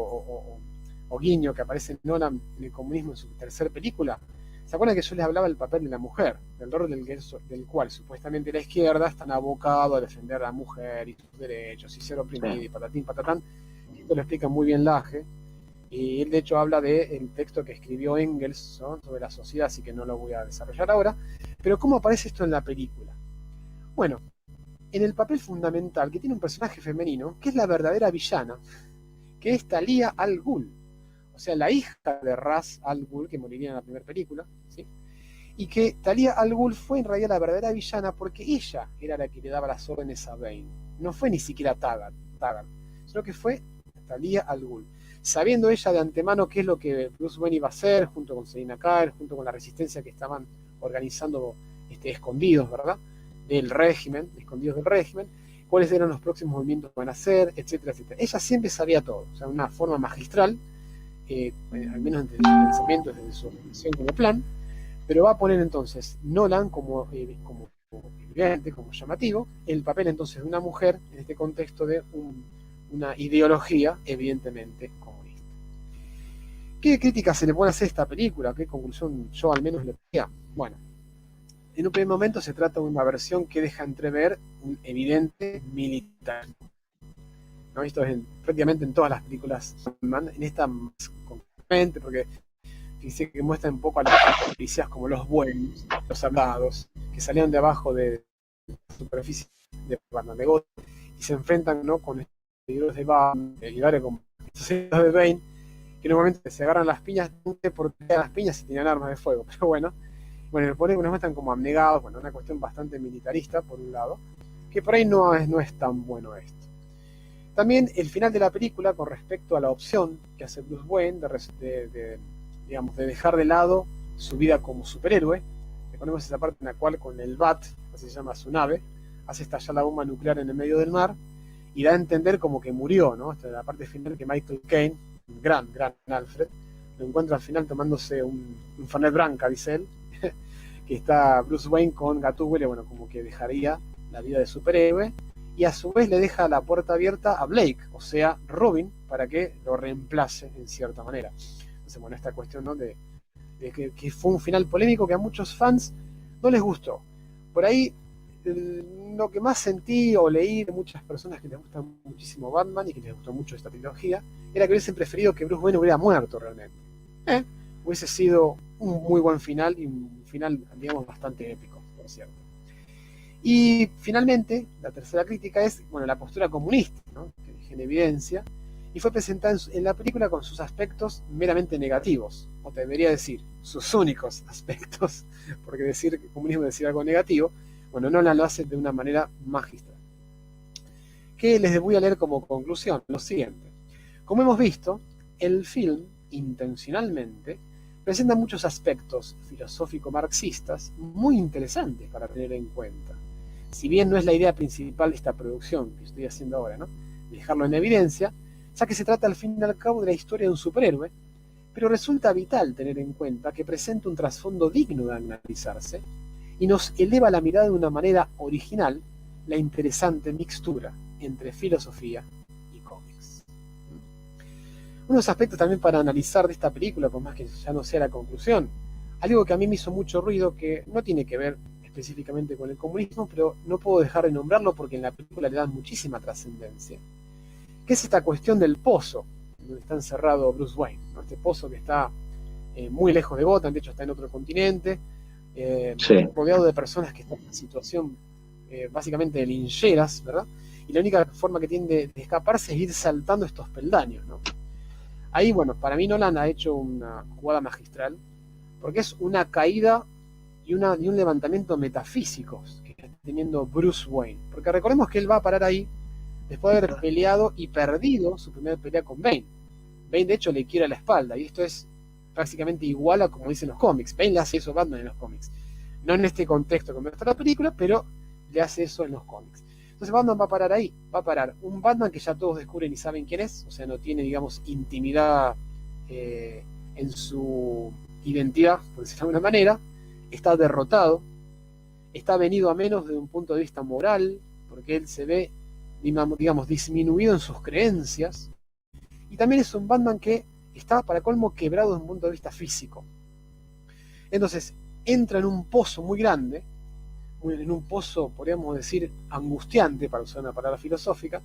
o guiño que aparece en Nolan en el comunismo en su tercera película. ¿Se acuerdan que yo les hablaba del papel de la mujer? Del rol del cual supuestamente la izquierda están abocado a defender a la mujer y sus derechos y ser oprimida Sí. y patatín patatán. Esto lo explica muy bien Laje. Y él de hecho habla del texto que escribió Engels, ¿no? Sobre la sociedad, así que no lo voy a desarrollar ahora. Pero ¿cómo aparece esto en la película? Bueno, en el papel fundamental que tiene un personaje femenino, que es la verdadera villana, que es Talia al Ghul, o sea, la hija de Ra's al Ghul, que moriría en la primera película, ¿sí? Y que Talia al Ghul fue en realidad la verdadera villana porque ella era la que le daba las órdenes a Bane. No fue ni siquiera Taggart, sino que fue Talia al Ghul. Sabiendo ella de antemano qué es lo que Bruce Wayne iba a hacer, junto con Selina Kyle, junto con la resistencia que estaban organizando escondidos, ¿verdad? Del régimen, escondidos del régimen, cuáles eran los próximos movimientos que van a hacer, etcétera, etcétera. Ella siempre sabía todo, o sea, de una forma magistral, al menos desde su pensamiento, desde su organización como plan, pero va a poner entonces Nolan como evidente, como llamativo, el papel entonces de una mujer en este contexto de una ideología evidentemente comunista. ¿Qué crítica se le puede hacer a esta película? ¿Qué conclusión yo al menos le daría? Bueno, en un primer momento se trata de una versión que deja entrever un evidente militar. ¿No? Esto es prácticamente en todas las películas, en esta más concretamente, porque fíjense que muestra un poco a los policías como los buenos, los hablados, que salieron de abajo la superficie de Batman, de Gotham, y se enfrentan, ¿no?, con estos seguidores de Batman, como estos seguidores de Bane, que en un momento se agarran las piñas, no sé por qué las piñas y tienen armas de fuego, pero bueno, nos muestran como abnegados, bueno, una cuestión bastante militarista, por un lado, que por ahí no es tan bueno esto. También el final de la película, con respecto a la opción que hace Bruce Wayne digamos, de dejar de lado su vida como superhéroe. Recordemos esa parte en la cual con el Bat, así se llama su nave, hace estallar la bomba nuclear en el medio del mar y da a entender como que murió, ¿no? Esta es la parte final que Michael Caine, un gran Alfred, lo encuentra al final tomándose un Fernet Branca, dice él, que está Bruce Wayne con Gatúbela, bueno, como que dejaría la vida de superhéroe, y a su vez le deja la puerta abierta a Blake, o sea, Robin, para que lo reemplace en cierta manera. Entonces, bueno, esta cuestión, ¿no?, de que fue un final polémico que a muchos fans no les gustó. Por ahí, lo que más sentí o leí de muchas personas que les gusta muchísimo Batman y que les gustó mucho esta trilogía, era que hubiesen preferido que Bruce Wayne hubiera muerto realmente. Hubiese sido un muy buen final y un final, digamos, bastante épico, por cierto. Y finalmente, la tercera crítica es, bueno, la postura comunista, ¿no?, que dejé en evidencia, y fue presentada en la película con sus aspectos meramente negativos, o te debería decir, sus únicos aspectos, porque decir que el comunismo es decir algo negativo, bueno, Nolan lo hace de una manera magistral. ¿Qué les voy a leer como conclusión? Lo siguiente. Como hemos visto, el film, intencionalmente, presenta muchos aspectos filosófico-marxistas muy interesantes para tener en cuenta. Si bien no es la idea principal de esta producción que estoy haciendo ahora, ¿no?, dejarlo en evidencia, ya que se trata al fin y al cabo de la historia de un superhéroe, pero resulta vital tener en cuenta que presenta un trasfondo digno de analizarse y nos eleva la mirada de una manera original la interesante mixtura entre filosofía y cómics. Unos aspectos también para analizar de esta película, por más que ya no sea la conclusión, algo que a mí me hizo mucho ruido, que no tiene que ver específicamente con el comunismo, pero no puedo dejar de nombrarlo porque en la película le dan muchísima trascendencia, que es esta cuestión del pozo, donde está encerrado Bruce Wayne, ¿no? Este pozo que está muy lejos de Gotham, de hecho está en otro continente, Sí. rodeado de personas que están en una situación básicamente de lincheras, ¿verdad? Y la única forma que tienen de escaparse es ir saltando estos peldaños, ¿no? Ahí, bueno, para mí Nolan ha hecho una jugada magistral, porque es una caída y un levantamiento metafísicos que está teniendo Bruce Wayne. Porque recordemos que él va a parar ahí después de haber peleado y perdido su primera pelea con Bane. Bane, de hecho, le quiebra la espalda, y esto es prácticamente igual a como dicen los cómics. Bane le hace eso a Batman en los cómics. No en este contexto que muestra la película, pero le hace eso en los cómics. Entonces Batman va a parar ahí, va a parar un Batman que ya todos descubren y saben quién es, o sea, no tiene, digamos, intimidad en su identidad, por decirlo de alguna manera, está derrotado, está venido a menos desde un punto de vista moral, porque él se ve, digamos, disminuido en sus creencias, y también es un Batman que está, para colmo, quebrado desde un punto de vista físico. Entonces, entra en un pozo muy grande, en un pozo, podríamos decir, angustiante, para usar una palabra filosófica,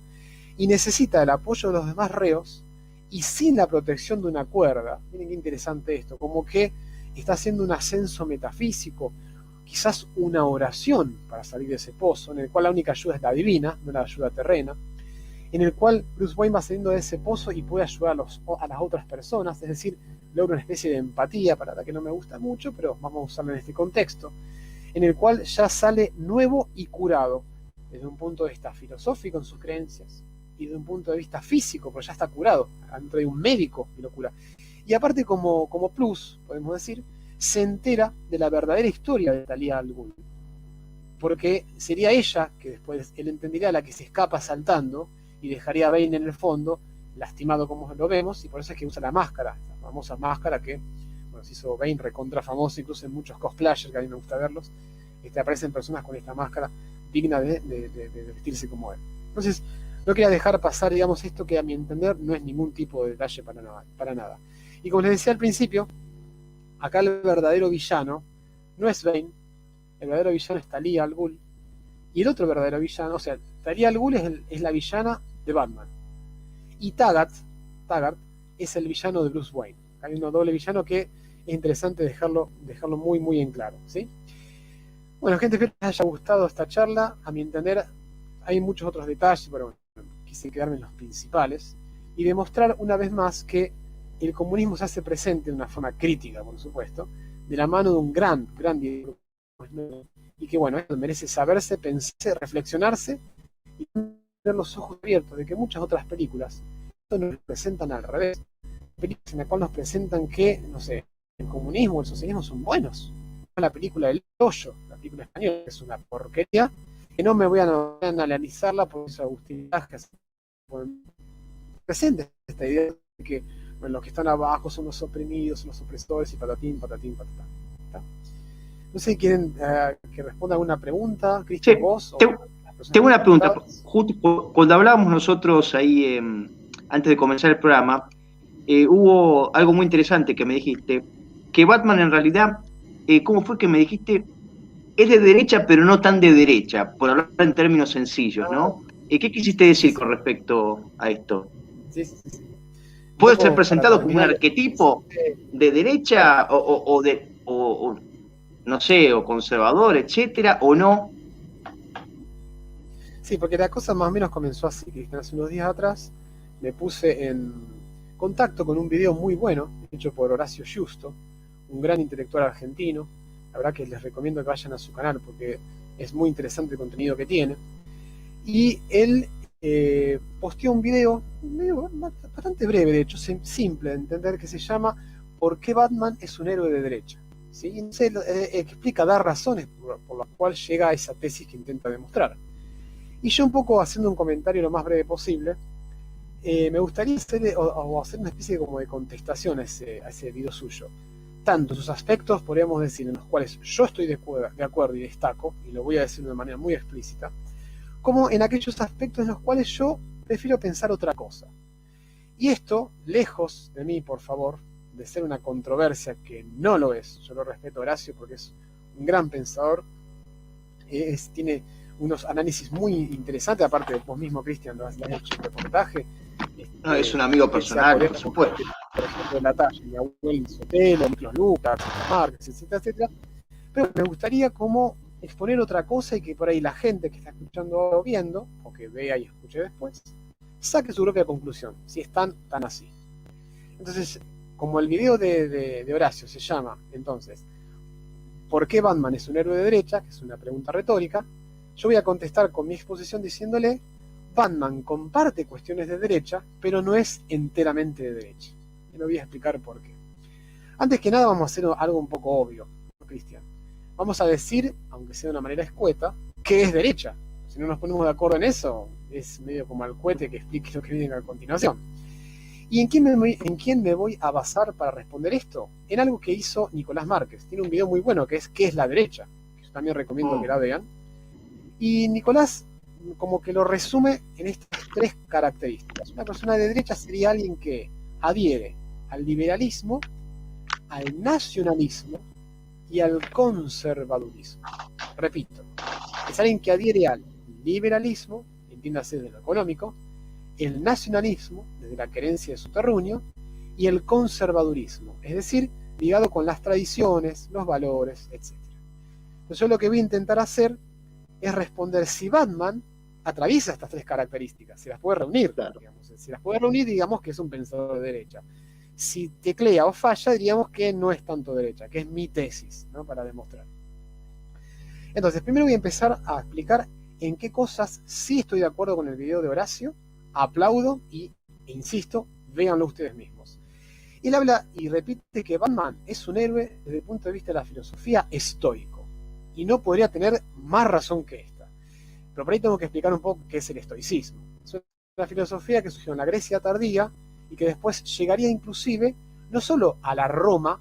y necesita el apoyo de los demás reos, y sin la protección de una cuerda. Miren qué interesante esto, como que está haciendo un ascenso metafísico, quizás una oración para salir de ese pozo, en el cual la única ayuda es la divina, no la ayuda terrena, en el cual Bruce Wayne va saliendo de ese pozo y puede ayudar a las otras personas, es decir, logra una especie de empatía, palabra que no me gusta mucho, pero vamos a usarla en este contexto, en el cual ya sale nuevo y curado, desde un punto de vista filosófico en sus creencias, y desde un punto de vista físico, porque ya está curado, dentro de un médico y lo cura. Y aparte, como plus, podemos decir, se entera de la verdadera historia de Talia al Ghul, porque sería ella, que después él entendería, la que se escapa saltando y dejaría a Bane en el fondo, lastimado como lo vemos, y por eso es que usa la máscara, la famosa máscara que, bueno, se hizo Bane recontra famoso, incluso en muchos cosplayers, que a mí me gusta verlos, aparecen personas con esta máscara digna de vestirse como él. Entonces, no quería dejar pasar, digamos, esto que a mi entender no es ningún tipo de detalle para nada. Y como les decía al principio, acá el verdadero villano no es Bane, el verdadero villano es Talia al Ghul, y el otro verdadero villano, o sea, Talia al Ghul es la villana de Batman, y Taggart es el villano de Bruce Wayne. Hay un doble villano que es interesante dejarlo muy, muy en claro, ¿sí? Bueno, gente, espero que les haya gustado esta charla. A mi entender, hay muchos otros detalles, pero bueno, quise quedarme en los principales y demostrar una vez más que el comunismo se hace presente de una forma crítica, por supuesto, de la mano de un gran director, y que bueno, esto merece saberse, pensarse, reflexionarse y tener los ojos abiertos de que muchas otras películas nos presentan al revés, películas en las cuales nos presentan que, no sé, el comunismo o el socialismo son buenos. La película del Hoyo, la película española, que es una porquería, que no me voy a analizarla por eso Agustín Vázquez presente esta idea de que bueno, los que están abajo son los oprimidos, son los opresores y patatín, patatín, patatán. ¿Está? No sé si quieren que responda alguna pregunta, Cristian, Sí, vos o tengo una pregunta. Justo cuando hablábamos nosotros ahí, antes de comenzar el programa, hubo algo muy interesante que me dijiste, que Batman en realidad, ¿cómo fue que me dijiste? Es de derecha, pero no tan de derecha, por hablar en términos sencillos, ¿no? ¿Qué quisiste decir con respecto a esto? Sí, sí, sí. Un ¿Puede ser poco para presentado como un terminar, arquetipo de claro, derecha o no sé, o conservador, etcétera, o no? sí, porque la cosa más o menos comenzó así, Cristian. Hace unos días atrás me puse en contacto con un video muy bueno, hecho por Horacio Giusto, un gran intelectual argentino. La verdad que les recomiendo que vayan a su canal porque es muy interesante el contenido que tiene. Y él posteó un video bastante breve, de hecho, simple de entender, que se llama ¿Por qué Batman es un héroe de derecha? ¿Sí? Y entonces, explica, da razones por las cuales llega a esa tesis que intenta demostrar. Y yo un poco haciendo un comentario lo más breve posible, me gustaría hacer, hacer una especie como de contestación a ese video suyo. Tanto sus aspectos, podríamos decir, en los cuales yo estoy de acuerdo y destaco, y lo voy a decir de una manera muy explícita, como en aquellos aspectos en los cuales yo prefiero pensar otra cosa. Y esto, lejos de mí, por favor, de ser una controversia, que no lo es, yo lo respeto a Horacio porque es un gran pensador, tiene unos análisis muy interesantes, aparte de vos mismo, Cristian, lo has hecho un reportaje. No, es un amigo personal, por supuesto. Por ejemplo, de la talla, mi abuelo Sotelo, Miklos Lucas, Márquez, etcétera, etcétera. Pero me gustaría como exponer otra cosa y que por ahí la gente que está escuchando o viendo, o que vea y escuche después, saque su propia conclusión, si están tan así. Entonces, como el video de Horacio se llama, entonces, ¿por qué Batman es un héroe de derecha? Que es una pregunta retórica. Yo voy a contestar con mi exposición diciéndole, Batman comparte cuestiones de derecha, pero no es enteramente de derecha. Y lo voy a explicar por qué. Antes que nada vamos a hacer algo un poco obvio, Cristian. Vamos a decir, aunque sea de una manera escueta, qué es derecha. Si no nos ponemos de acuerdo en eso, es medio como al cohete que explique lo que viene a continuación. ¿Y en quién me voy a basar para responder esto? En algo que hizo Nicolás Márquez. Tiene un video muy bueno que es ¿qué es la derecha? Que yo también recomiendo que la vean. Y Nicolás como que lo resume en estas tres características. Una persona de derecha sería alguien que adhiere al liberalismo, al nacionalismo y al conservadurismo. Repito, es alguien que adhiere al liberalismo, entiéndase de lo económico, el nacionalismo, desde la querencia de su terruño, y el conservadurismo, es decir, ligado con las tradiciones, los valores, etc. Entonces yo lo que voy a intentar hacer es responder si Batman atraviesa estas tres características, se las puede reunir, Claro. digamos. Si las puede reunir, digamos que es un pensador de derecha. Si teclea o falla, diríamos que no es tanto derecha, que es mi tesis, ¿no? Para demostrar. Entonces, primero voy a empezar a explicar en qué cosas sí estoy de acuerdo con el video de Horacio, aplaudo e insisto, véanlo ustedes mismos. Él habla y repite que Batman es un héroe desde el punto de vista de la filosofía estoico, y no podría tener más razón que esta. Pero por ahí tengo que explicar un poco qué es el estoicismo. Es una filosofía que surgió en la Grecia tardía y que después llegaría inclusive no solo a la Roma,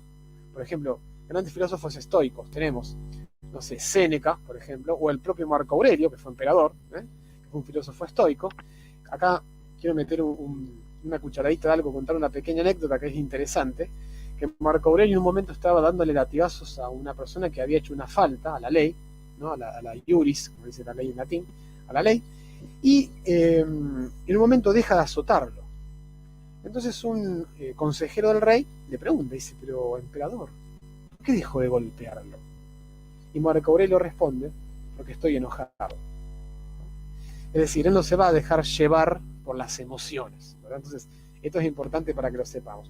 por ejemplo, grandes filósofos estoicos, tenemos, no sé, Séneca, por ejemplo, o el propio Marco Aurelio, que fue emperador, que fue un filósofo estoico. Acá quiero meter una cucharadita de algo, contar una pequeña anécdota que es interesante, que Marco Aurelio en un momento estaba dándole latigazos a una persona que había hecho una falta a la ley, ¿no? a la iuris, como dice la ley en latín, a la ley, y en un momento deja de azotarlo. Entonces un consejero del rey le pregunta, dice, pero emperador, ¿por qué dejó de golpearlo? Y Marco Aurelio responde, porque estoy enojado. Es decir, él no se va a dejar llevar por las emociones, ¿verdad? Entonces, esto es importante para que lo sepamos.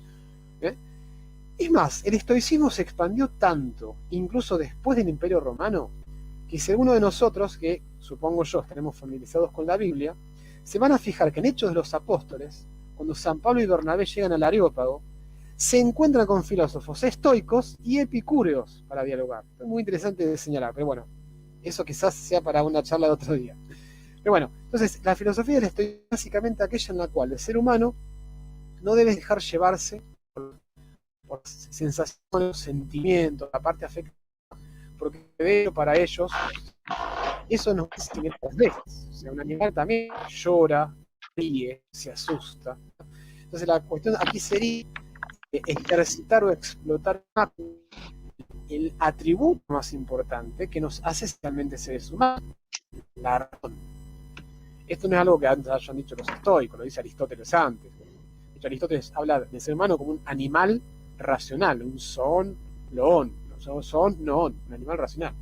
Es más, el estoicismo se expandió tanto, incluso después del Imperio Romano, que si alguno de nosotros, que supongo yo estaremos familiarizados con la Biblia, se van a fijar que en Hechos de los Apóstoles, cuando San Pablo y Bernabé llegan al Areópago, se encuentran con filósofos estoicos y epicúreos para dialogar. Es muy interesante de señalar, pero bueno, eso quizás sea para una charla de otro día. Pero bueno, entonces la filosofía del estoicismo es básicamente aquella en la cual el ser humano no debe dejar llevarse por sensaciones, sentimientos, la parte afectiva, porque de hecho para ellos eso no es sentimientos veces. O sea, un animal también llora, ríe, se asusta. Entonces la cuestión aquí sería ejercitar o explotar el atributo más importante que nos hace realmente seres humanos, la razón. Esto no es algo que antes hayan dicho los estoicos, lo dice Aristóteles antes. De hecho, Aristóteles habla del ser humano como un animal racional, un zoon, loon, noon, un animal racional.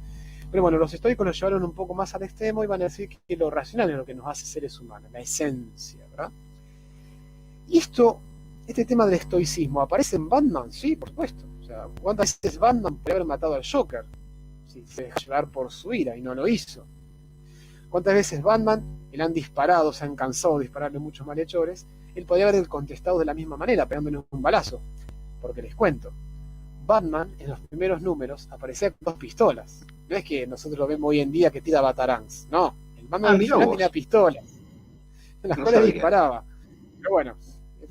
Pero bueno, los estoicos lo llevaron un poco más al extremo y van a decir que lo racional es lo que nos hace seres humanos, la esencia, ¿verdad? Y este tema del estoicismo, ¿aparece en Batman? Sí, por supuesto. O sea, ¿cuántas veces Batman podría haber matado al Joker si se dejó llevar por su ira y no lo hizo? ¿Cuántas veces Batman le han disparado, se han cansado de dispararle muchos malhechores? Él podría haber contestado de la misma manera, pegándole un balazo. Porque les cuento, Batman en los primeros números aparecía con 2 pistolas. No es que nosotros lo vemos hoy en día que tira batarangs. No, el Batman original tenía pistolas, en las cuales disparaba. Pero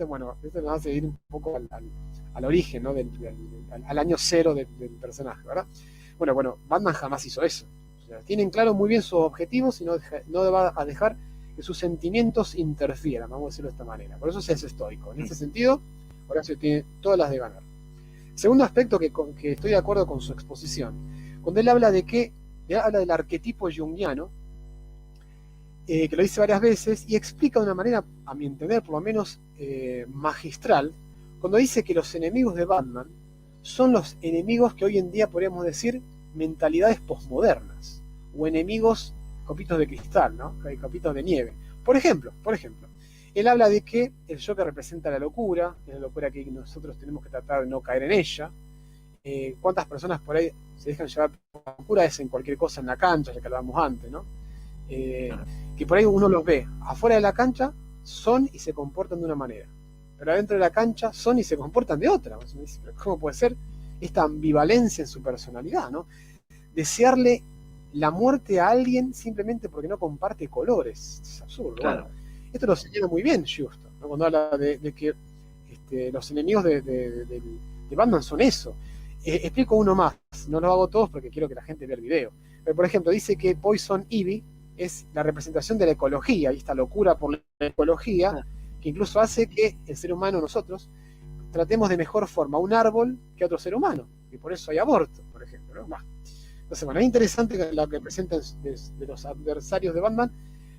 bueno, esto nos hace ir un poco al origen, ¿no? al año cero del personaje, ¿verdad? Bueno, Batman jamás hizo eso. O sea, tienen claro muy bien sus objetivos y no va a dejar que sus sentimientos interfieran, vamos a decirlo de esta manera. Por eso se es estoico. En ese sentido, Horacio tiene todas las de ganar. Segundo aspecto que estoy de acuerdo con su exposición, cuando él habla del arquetipo junguiano, que lo dice varias veces, y explica de una manera, a mi entender, por lo menos magistral, cuando dice que los enemigos de Batman son los enemigos que hoy en día podríamos decir mentalidades posmodernas, o enemigos copitos de cristal, ¿no? Copitos de nieve. Por ejemplo, él habla de que el Joker representa la locura, que es la locura que nosotros tenemos que tratar de no caer en ella. ¿Cuántas personas por ahí se dejan llevar por la locura? Es en cualquier cosa en la cancha, ya que hablábamos antes, ¿no? Que por ahí uno los ve afuera de la cancha, son y se comportan de una manera, pero adentro de la cancha son y se comportan de otra. ¿Cómo puede ser esta ambivalencia en su personalidad, ¿no? Desearle la muerte a alguien simplemente porque no comparte colores, es absurdo. Claro. Bueno, esto lo señala muy bien Justo, ¿no? Cuando habla de que los enemigos de Batman son eso. Explico uno más, no lo hago todos porque quiero que la gente vea el video. Pero, por ejemplo, dice que Poison Ivy es la representación de la ecología, y esta locura por la ecología, que incluso hace que el ser humano, nosotros, tratemos de mejor forma a un árbol que a otro ser humano, y por eso hay aborto, por ejemplo, ¿no? Entonces, bueno, es interesante lo que presentan de los adversarios de Batman.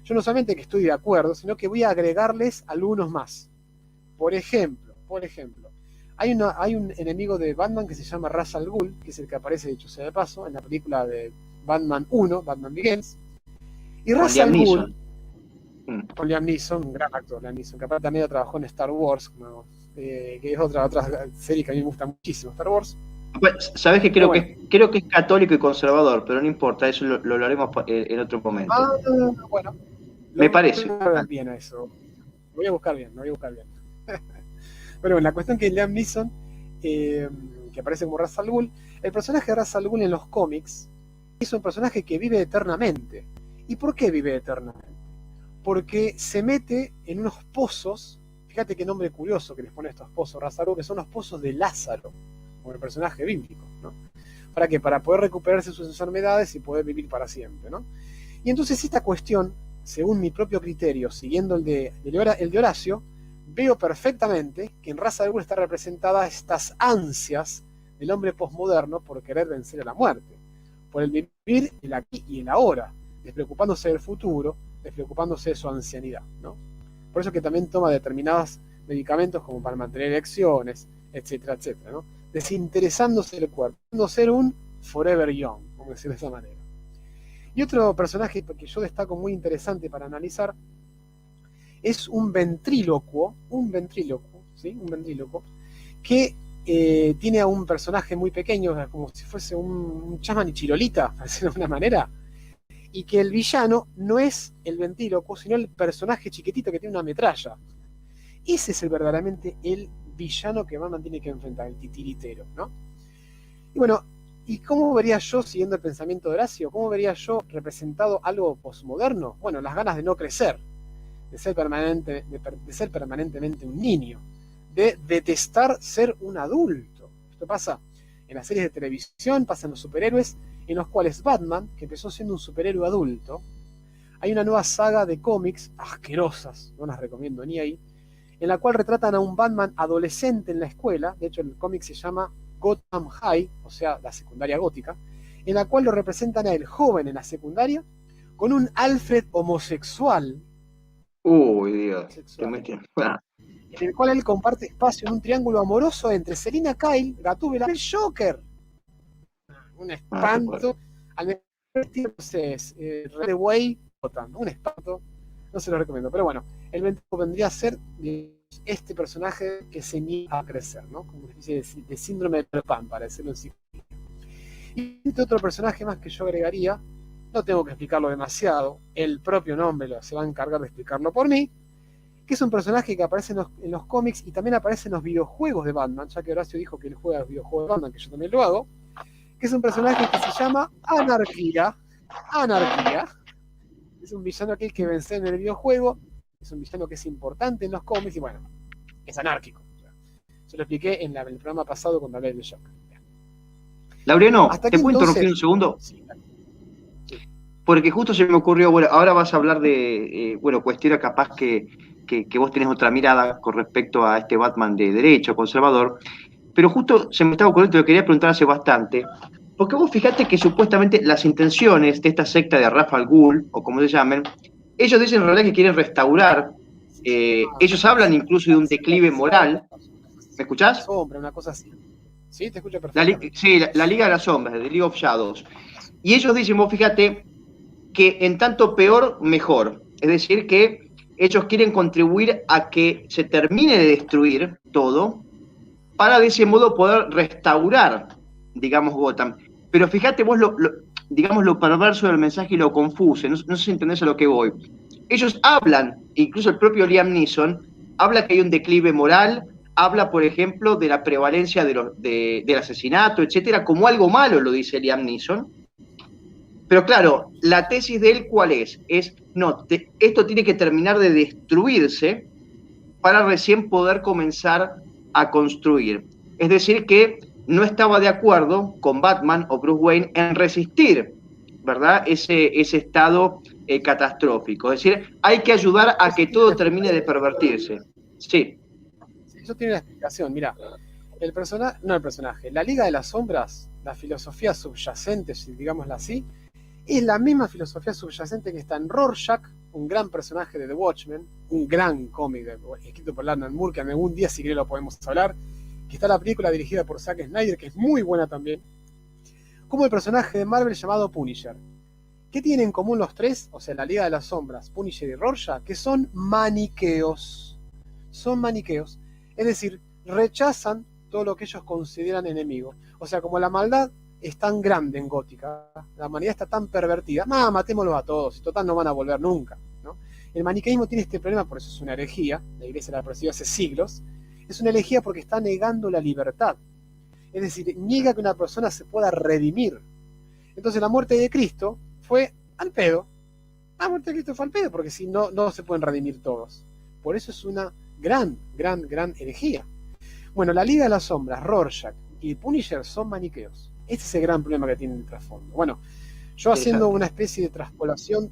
Yo no solamente que estoy de acuerdo, sino que voy a agregarles algunos más. Por ejemplo, hay un enemigo de Batman que se llama Ra's al Ghul, que es el que aparece, dicho sea de paso, en la película de Batman 1, Batman Begins. Y Ra's al Ghul, con Liam Neeson, un gran actor, Liam Neeson, que aparte también trabajó en Star Wars, que es otra serie que a mí me gusta muchísimo, Star Wars. Pues, sabes que creo que es católico y conservador, pero no importa, eso lo haremos en otro momento. Bueno. Me parece. Bien a eso. Lo voy a buscar bien. Pero bueno, la cuestión que Liam Neeson, que aparece como Ra's al Ghul, el personaje de Ra's al Ghul en los cómics es un personaje que vive eternamente. ¿Y por qué vive eternamente? Porque se mete en unos pozos, fíjate qué nombre curioso que les pone estos pozos Ra's al Ghul, que son los pozos de Lázaro, como el personaje bíblico, ¿no? ¿Para qué? Para poder recuperarse sus enfermedades y poder vivir para siempre, ¿no? Y entonces esta cuestión, según mi propio criterio, siguiendo el de Horacio, veo perfectamente que en Ra's al Ghul está representada estas ansias del hombre posmoderno por querer vencer a la muerte, por el vivir el aquí y el ahora, despreocupándose del futuro, despreocupándose de su ancianidad, ¿no? Por eso que también toma determinados medicamentos como para mantener erecciones, etcétera, etcétera, ¿no? Desinteresándose del cuerpo, no ser un forever young, como decirlo de esa manera. Y otro personaje que yo destaco muy interesante para analizar es un ventrílocuo, ¿sí? Un ventrílocuo, que tiene a un personaje muy pequeño, como si fuese un Chasman y Chirolita, para decirlo de alguna manera, y que el villano no es el ventrílocuo, sino el personaje chiquitito que tiene una metralla. Ese es verdaderamente el villano que Batman tiene que enfrentar, el titiritero, ¿no? Y bueno, ¿y cómo vería yo, siguiendo el pensamiento de Horacio, cómo vería yo representado algo posmoderno? Bueno, las ganas de no crecer, de ser permanentemente un niño, de detestar ser un adulto. Esto pasa en las series de televisión, pasa en los superhéroes, en los cuales Batman, que empezó siendo un superhéroe adulto, hay una nueva saga de cómics asquerosas, no las recomiendo ni ahí, en la cual retratan a un Batman adolescente en la escuela. De hecho el cómic se llama Gotham High, o sea, la secundaria gótica, en la cual lo representan a él joven en la secundaria, con un Alfred homosexual, Uy, Dios, te metí. en el cual él comparte espacio en un triángulo amoroso entre Selina Kyle, Gatúbela y el Joker. Un espanto. Al mejor estilo, entonces, Red Way, un espanto. No se lo recomiendo. Pero bueno, el ventrílocuo vendría a ser este personaje que se niega a crecer, ¿no? Como una especie de síndrome de Peter Pan, para decirlo en sí. Y este otro personaje más que yo agregaría, no tengo que explicarlo demasiado, el propio nombre se va a encargar de explicarlo por mí, que es un personaje que aparece en los cómics y también aparece en los videojuegos de Batman, ya que Horacio dijo que él juega los videojuegos de Batman, que yo también lo hago, que es un personaje que se llama Anarquía. Anarquía. Es un villano aquel que vence en el videojuego, es un villano que es importante en los cómics y bueno, es anárquico. Se lo expliqué en el programa pasado cuando hablé del Joker. Laureano, ¿te puedo interrumpir un segundo? Sí. Porque justo se me ocurrió, bueno, ahora vas a hablar de, cuestiones capaz que vos tenés otra mirada con respecto a este Batman de derecho, conservador, pero justo se me estaba ocurriendo, te lo quería preguntar hace bastante, porque vos fijate que supuestamente las intenciones de esta secta de Ra's al Ghul, o como se llamen, ellos dicen en realidad que quieren restaurar, ellos hablan incluso de un declive moral. ¿Me escuchás? Sombra, una cosa así. Sí, te escucho perfectamente. La Liga de las Sombras, The League of Shadows. Y ellos dicen, vos fíjate, que en tanto peor, mejor. Es decir, que ellos quieren contribuir a que se termine de destruir todo para de ese modo poder restaurar, digamos, Gotham. Pero fíjate vos digamos, lo perverso del mensaje y lo confuso. No sé si entendés a lo que voy. Ellos hablan, incluso el propio Liam Neeson, habla que hay un declive moral, habla, por ejemplo, de la prevalencia del asesinato, etcétera, como algo malo, lo dice Liam Neeson. Pero claro, la tesis de él, ¿cuál es? Esto tiene que terminar de destruirse para recién poder comenzar a construir. Es decir, que no estaba de acuerdo con Batman o Bruce Wayne en resistir, ¿verdad? Ese estado catastrófico. Es decir, hay que ayudar a que todo termine de pervertirse. Sí. Eso tiene una explicación. Mira, la Liga de las Sombras, la filosofía subyacente, si digámosla así, es la misma filosofía subyacente que está en Rorschach, un gran personaje de The Watchmen, un gran cómic escrito por Alan Moore, que algún día si querés lo podemos hablar, que está la película dirigida por Zack Snyder, que es muy buena también, como el personaje de Marvel llamado Punisher. ¿Qué tienen en común los tres? O sea, la Liga de las Sombras, Punisher y Rorschach, que son maniqueos. Son maniqueos. Es decir, rechazan todo lo que ellos consideran enemigo. O sea, como la maldad es tan grande en Gótica, la humanidad está tan pervertida, matémoslos a todos, y total no van a volver nunca, ¿no? El maniqueísmo tiene este problema, por eso es una herejía, la iglesia la ha percibido hace siglos, es una herejía porque está negando la libertad, es decir, niega que una persona se pueda redimir. Entonces la muerte de Cristo fue al pedo, la muerte de Cristo fue al pedo, porque si no, no se pueden redimir todos. Por eso es una gran herejía. Bueno, la Liga de las Sombras, Rorschach y Punisher son maniqueos. Este es el gran problema que tiene el trasfondo. Bueno, yo haciendo una especie de traspolación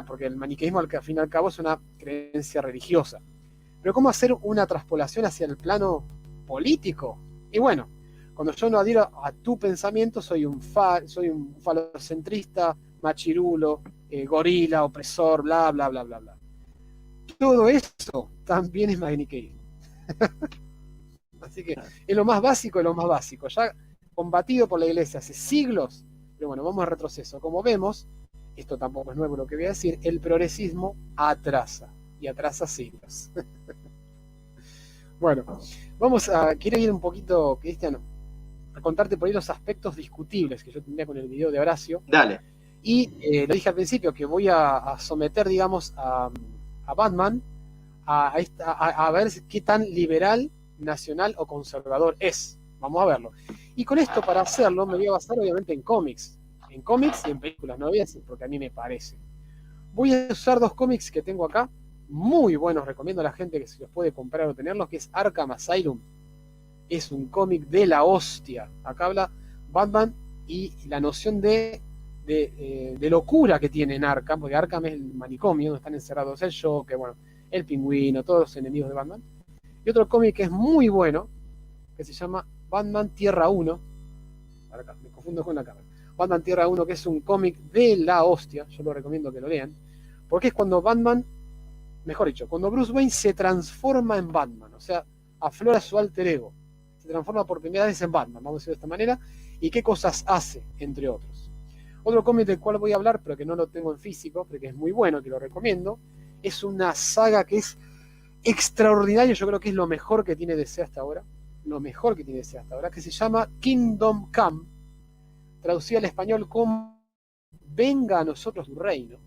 porque el maniqueísmo al fin y al cabo es una creencia religiosa. Pero ¿cómo hacer una traspolación hacia el plano político? Y bueno, cuando yo no adhiero a tu pensamiento, soy un falocentrista, machirulo, gorila, opresor, bla, bla, bla, bla, bla. Todo eso también es maniqueísmo. Así que es lo más básico de lo más básico. Ya combatido por la iglesia hace siglos, Pero bueno, vamos a retroceso. Como vemos, esto tampoco es nuevo lo que voy a decir, el progresismo atrasa, y atrasa siglos. Bueno, quiero ir un poquito, Cristian, a contarte por ahí los aspectos discutibles que yo tendría con el video de Horacio. Dale. Y lo dije al principio, que voy a someter, digamos, a Batman a ver qué tan liberal, nacional o conservador es. Vamos a verlo. Y con esto, para hacerlo, me voy a basar obviamente en cómics. En cómics y en películas, no voy a decir porque a mí me parece. Voy a usar 2 cómics que tengo acá, muy buenos, recomiendo a la gente que se los puede comprar o tenerlos, que es Arkham Asylum. Es un cómic de la hostia. Acá habla Batman y la noción de locura que tiene en Arkham, porque Arkham es el manicomio donde están encerrados el Joker, bueno, el Pingüino, todos los enemigos de Batman. Y otro cómic que es muy bueno, que se llama Batman Tierra 1. Acá, me confundo con la cámara. Batman Tierra 1, que es un cómic de la hostia, yo lo recomiendo que lo lean, porque es cuando Batman, mejor dicho, cuando Bruce Wayne se transforma en Batman, o sea, aflora su alter ego, se transforma por primera vez en Batman, vamos a decirlo de esta manera, y qué cosas hace, entre otros. Otro cómic del cual voy a hablar, pero que no lo tengo en físico, pero que es muy bueno, que lo recomiendo, es una saga que es extraordinaria, yo creo que es lo mejor que tiene DC hasta ahora, que se llama Kingdom Come, traducida al español como Venga a nosotros tu reino.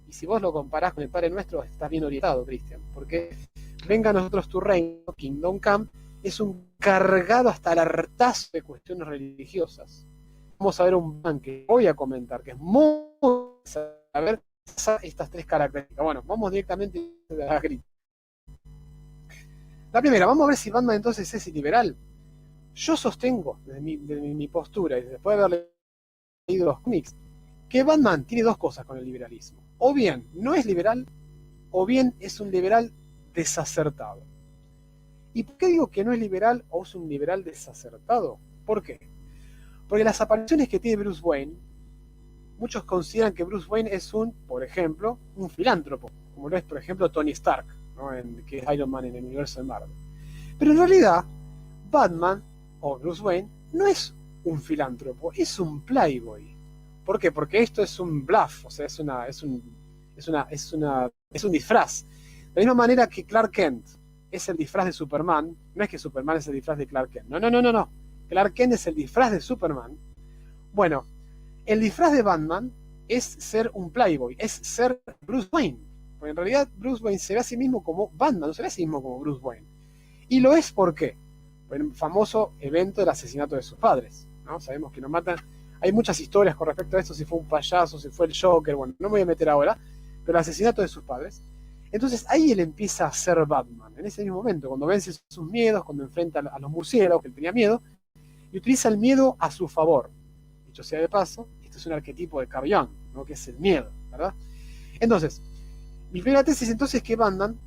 Y si vos lo comparás con el Padre Nuestro, estás bien orientado, Cristian, porque Venga a nosotros tu reino, Kingdom Come, es un cargado hasta el hartazo de cuestiones religiosas. Vamos a ver un plan que voy a comentar, que es muy saber estas 3 características. Bueno, vamos directamente a la crítica. La primera, vamos a ver si Batman entonces es liberal. Yo sostengo, desde mi postura, y después de haber leído los cómics, que Batman tiene 2 cosas con el liberalismo. O bien no es liberal, o bien es un liberal desacertado. ¿Y por qué digo que no es liberal o es un liberal desacertado? ¿Por qué? Porque las apariciones que tiene Bruce Wayne, muchos consideran que Bruce Wayne es por ejemplo, un filántropo, como lo es, por ejemplo, Tony Stark, ¿no? Que es Iron Man en el universo de Marvel. Pero en realidad, Batman, o Bruce Wayne, no es un filántropo, es un playboy. ¿Por qué? Porque esto es un bluff, o sea, es un disfraz. De la misma manera que Clark Kent es el disfraz de Superman, no es que Superman es el disfraz de Clark Kent, no. Clark Kent es el disfraz de Superman. Bueno, el disfraz de Batman es ser un playboy, es ser Bruce Wayne. Porque en realidad Bruce Wayne se ve a sí mismo como Batman, no se ve a sí mismo como Bruce Wayne. Y lo es ¿por qué? Por el famoso evento del asesinato de sus padres, ¿no? Sabemos que lo matan. Hay muchas historias con respecto a esto, si fue un payaso, si fue el Joker, bueno, no me voy a meter ahora, pero el asesinato de sus padres. Entonces ahí él empieza a ser Batman, en ese mismo momento, cuando vence sus miedos, cuando enfrenta a los murciélagos, que él tenía miedo, y utiliza el miedo a su favor. Dicho sea de paso, esto es un arquetipo de Carl Jung, ¿no? Que es el miedo, ¿verdad? Entonces, mi primera tesis entonces es que Batman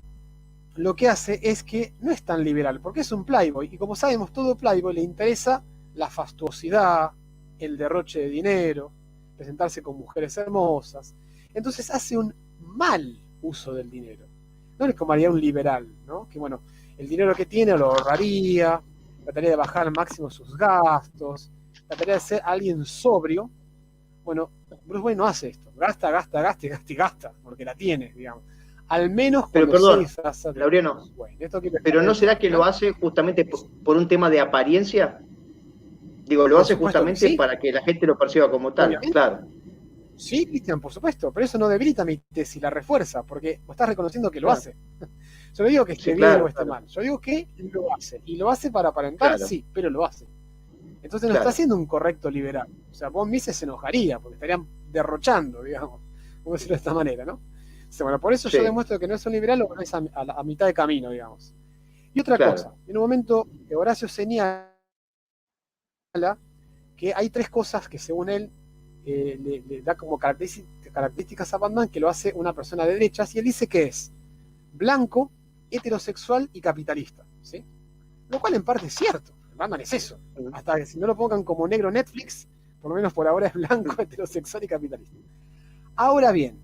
lo que hace es que no es tan liberal, porque es un playboy, y como sabemos, todo playboy le interesa la fastuosidad, el derroche de dinero, presentarse con mujeres hermosas. Entonces hace un mal uso del dinero. No es como haría un liberal, ¿no? Que bueno, el dinero que tiene lo ahorraría, trataría de bajar al máximo sus gastos, trataría de ser alguien sobrio. Bueno, Bruce Wayne no hace esto. Gasta, porque la tiene, digamos. Al menos pero cuando perdón, se disfraza de Laureano, Bruce Wayne. pero ¿no será que lo hace justamente por un tema de apariencia? Digo, lo hace justamente sí, para que la gente lo perciba como tal, obviamente. claro. Sí, Cristian, por supuesto, pero eso no debilita mi tesis, la refuerza, porque estás reconociendo que lo hace. Yo no digo que esté bien o esté mal, yo digo que lo hace. Y lo hace para aparentar, sí, pero lo hace. Entonces no está haciendo un correcto liberal. O sea, Von Mises se enojaría, porque estarían derrochando, digamos, como decirlo de esta manera, ¿no? O sea, bueno, por eso yo demuestro que no es un liberal o que no es a mitad de camino, digamos. Y otra cosa, en un momento Horacio señala que hay 3 cosas que según él le da como características a Batman que lo hace una persona de derechas, y él dice que es blanco, heterosexual y capitalista, ¿sí? Lo cual en parte es cierto. Batman es eso. Hasta que si no lo pongan como negro Netflix, por lo menos por ahora es blanco, heterosexual y capitalista. Ahora bien,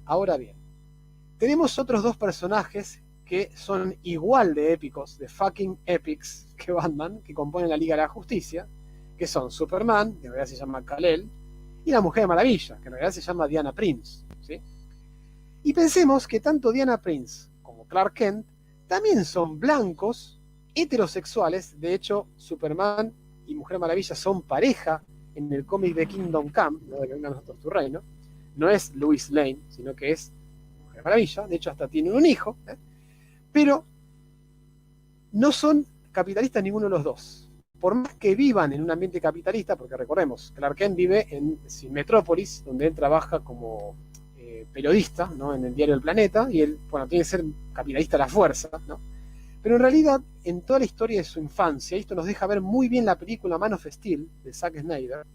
tenemos otros 2 personajes que son igual de épicos, de fucking epics, que Batman, que componen la Liga de la Justicia, que son Superman, que en realidad se llama Kal-El, y la Mujer Maravilla, que en realidad se llama Diana Prince, ¿sí? Y pensemos que tanto Diana Prince como Clark Kent también son blancos, heterosexuales. De hecho, Superman y Mujer Maravilla son pareja en el cómic de Kingdom Come, ¿no? De que venga a nosotros tu reino. No es Lois Lane, sino que es Mujer Maravilla. De hecho, hasta tienen un hijo, ¿eh? Pero no son capitalistas ninguno de los dos. Por más que vivan en un ambiente capitalista, porque recordemos, Clark Kent vive en Metrópolis, donde él trabaja como periodista, ¿no? En el diario El Planeta, y él, bueno, tiene que ser capitalista a la fuerza, ¿no? Pero en realidad, en toda la historia de su infancia, y esto nos deja ver muy bien la película Man of Steel, de Zack Snyder,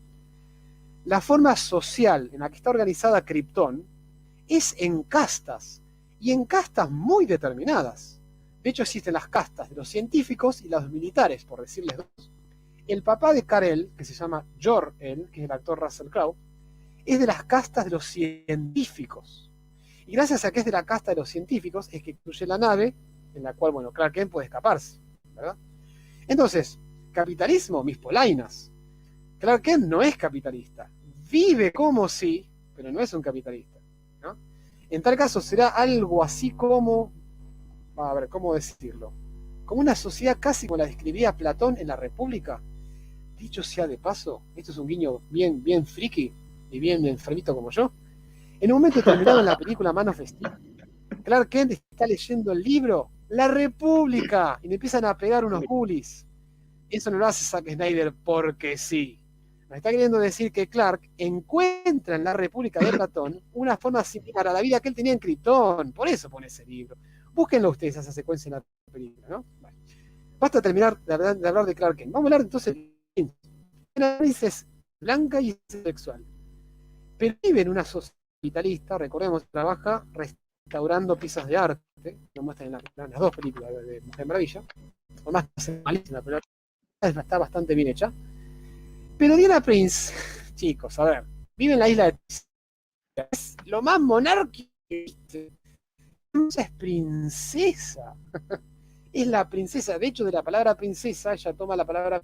la forma social en la que está organizada Krypton es en castas, y en castas muy determinadas. De hecho, existen las castas de los científicos y los militares, por decirles dos. El papá de Kal-El, que se llama Jor-El, que es el actor Russell Crowe, es de las castas de los científicos. Y gracias a que es de la casta de los científicos, es que construye la nave en la cual, bueno, Clark Kent puede escaparse, ¿verdad? Entonces, capitalismo, mis polainas. Clark Kent no es capitalista. Vive como sí, pero no es un capitalista, ¿no? En tal caso será algo así como, a ver, ¿cómo decirlo? Como una sociedad casi como la describía Platón en la República. Dicho sea de paso, esto es un guiño bien, bien friki y bien enfermito como yo. En un momento determinado en la película Man of Steel, Clark Kent está leyendo el libro La República y le empiezan a pegar unos bullies. Eso no lo hace Zack Snyder porque sí. Me está queriendo decir que Clark encuentra en la República de Platón una forma similar a la vida que él tenía en Krypton. Por eso pone ese libro. Búsquenlo ustedes, esa secuencia en la película, ¿no? Vale. Basta terminar de hablar de Clark Kent. Vamos a hablar entonces de Prince. Es blanca y sexual. Pero vive en una sociedad capitalista, recordemos, trabaja restaurando piezas de arte, lo muestran en las dos películas de Mujer Maravilla, por más que sea malísima, pero está bastante bien hecha. Pero Diana Prince, chicos, a ver, vive en la isla de es lo más monárquico que existe. Ella es princesa. Es la princesa. De hecho, de la palabra princesa, ella toma la palabra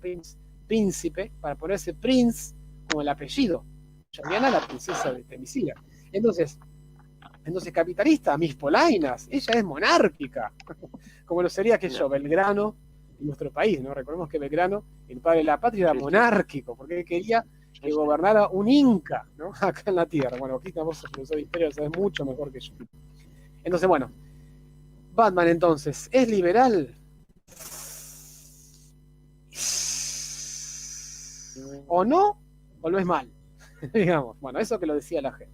príncipe para ponerse Prince como el apellido. Diana, la princesa de Temisira. Entonces, capitalista, mis polainas, ella es monárquica, como lo sería que yo, Belgrano, en nuestro país, ¿no? Recordemos que Belgrano, el padre de la patria, era monárquico, porque él quería que gobernara un inca, ¿no? Acá en la tierra. Bueno, aquí vos sos profesor de historia, lo sabés mucho mejor que yo. Entonces, bueno, Batman entonces, ¿es liberal? ¿O no? ¿O lo es mal? Digamos, bueno, eso que lo decía la gente.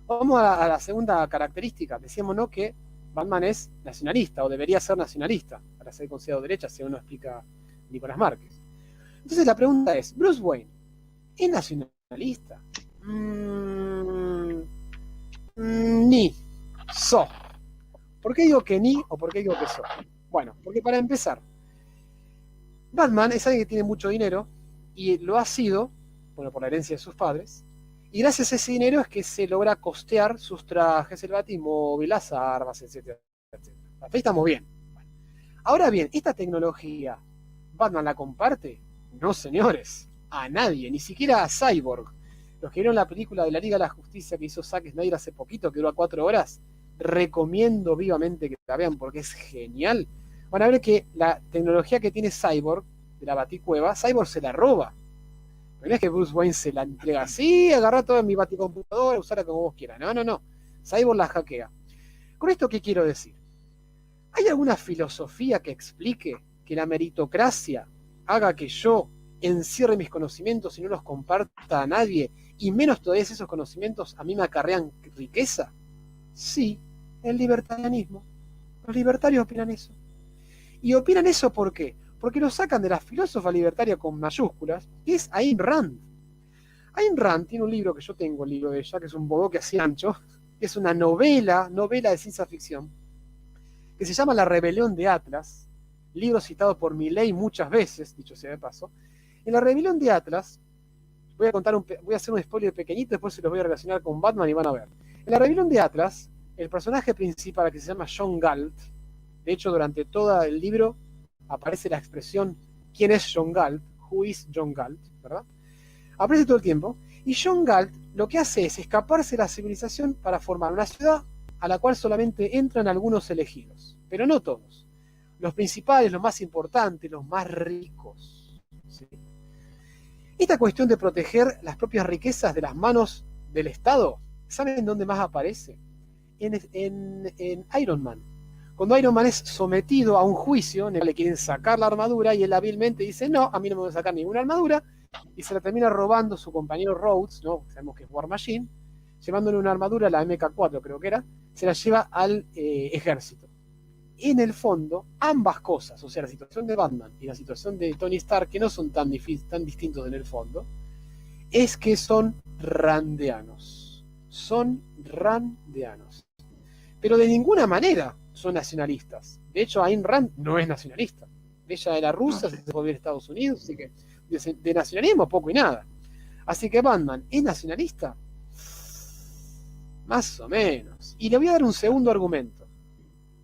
Vamos a la segunda característica. Decíamos, ¿no?, que Batman es nacionalista, o debería ser nacionalista, para ser considerado derecha, según nos explica Nicolás Márquez. Entonces la pregunta es, ¿Bruce Wayne es nacionalista? Ni. So. ¿Por qué digo que ni o por qué digo que so? Bueno, porque para empezar, Batman es alguien que tiene mucho dinero y lo ha sido, bueno, por la herencia de sus padres, y gracias a ese dinero es que se logra costear sus trajes, el batimóvil, las armas, etcétera, etcétera. Hasta ahí estamos bien. Bueno. Ahora bien, ¿esta tecnología Batman la comparte? No, señores, a nadie, ni siquiera a Cyborg. Los que vieron la película de la Liga de la Justicia que hizo Zack Snyder hace poquito, que duró 4 horas, recomiendo vivamente que la vean porque es genial. Van a ver que la tecnología que tiene Cyborg, de la Baticueva, Cyborg se la roba. No es que Bruce Wayne se la entrega así, agarra toda mi baticomputadora, usarla como vos quieras. No, no, no. Cyborg la hackea. ¿Con esto qué quiero decir? ¿Hay alguna filosofía que explique que la meritocracia haga que yo encierre mis conocimientos y no los comparta a nadie, y menos todavía esos conocimientos a mí me acarrean riqueza? Sí, el libertarianismo. Los libertarios opinan eso. ¿Y opinan eso por qué? Porque lo sacan de la filósofa libertaria con mayúsculas, que es Ayn Rand. Ayn Rand tiene un libro que yo tengo, el libro de ella, que es un bodoque así ancho, que es una novela de ciencia ficción, que se llama La Rebelión de Atlas, libro citado por Milley muchas veces, dicho sea de paso. En La Rebelión de Atlas, voy a hacer un spoiler pequeñito, después se los voy a relacionar con Batman y van a ver. En La Rebelión de Atlas, el personaje principal, que se llama John Galt, de hecho durante todo el libro aparece la expresión ¿quién es John Galt? Who is John Galt? ¿Verdad? Aparece todo el tiempo. Y John Galt lo que hace es escaparse de la civilización para formar una ciudad a la cual solamente entran algunos elegidos, pero no todos. Los principales, los más importantes, los más ricos. ¿Sí? Esta cuestión de proteger las propias riquezas de las manos del Estado, ¿saben dónde más aparece? En Iron Man. Cuando Iron Man es sometido a un juicio en el que le quieren sacar la armadura y él hábilmente dice, no, a mí no me van a sacar ninguna armadura, y se la termina robando su compañero Rhodes, ¿no? Sabemos que es War Machine, llevándole una armadura, la MK4 creo que era, se la lleva al ejército. En el fondo, ambas cosas, o sea, la situación de Batman y la situación de Tony Stark, que no son tan distintos en el fondo, es que son randianos. Son randianos. Pero de ninguna manera son nacionalistas. De hecho, Ayn Rand no es nacionalista. Ella era rusa, se fue a Estados Unidos, así que de nacionalismo poco y nada. Así que Batman es nacionalista, más o menos. Y le voy a dar un segundo argumento.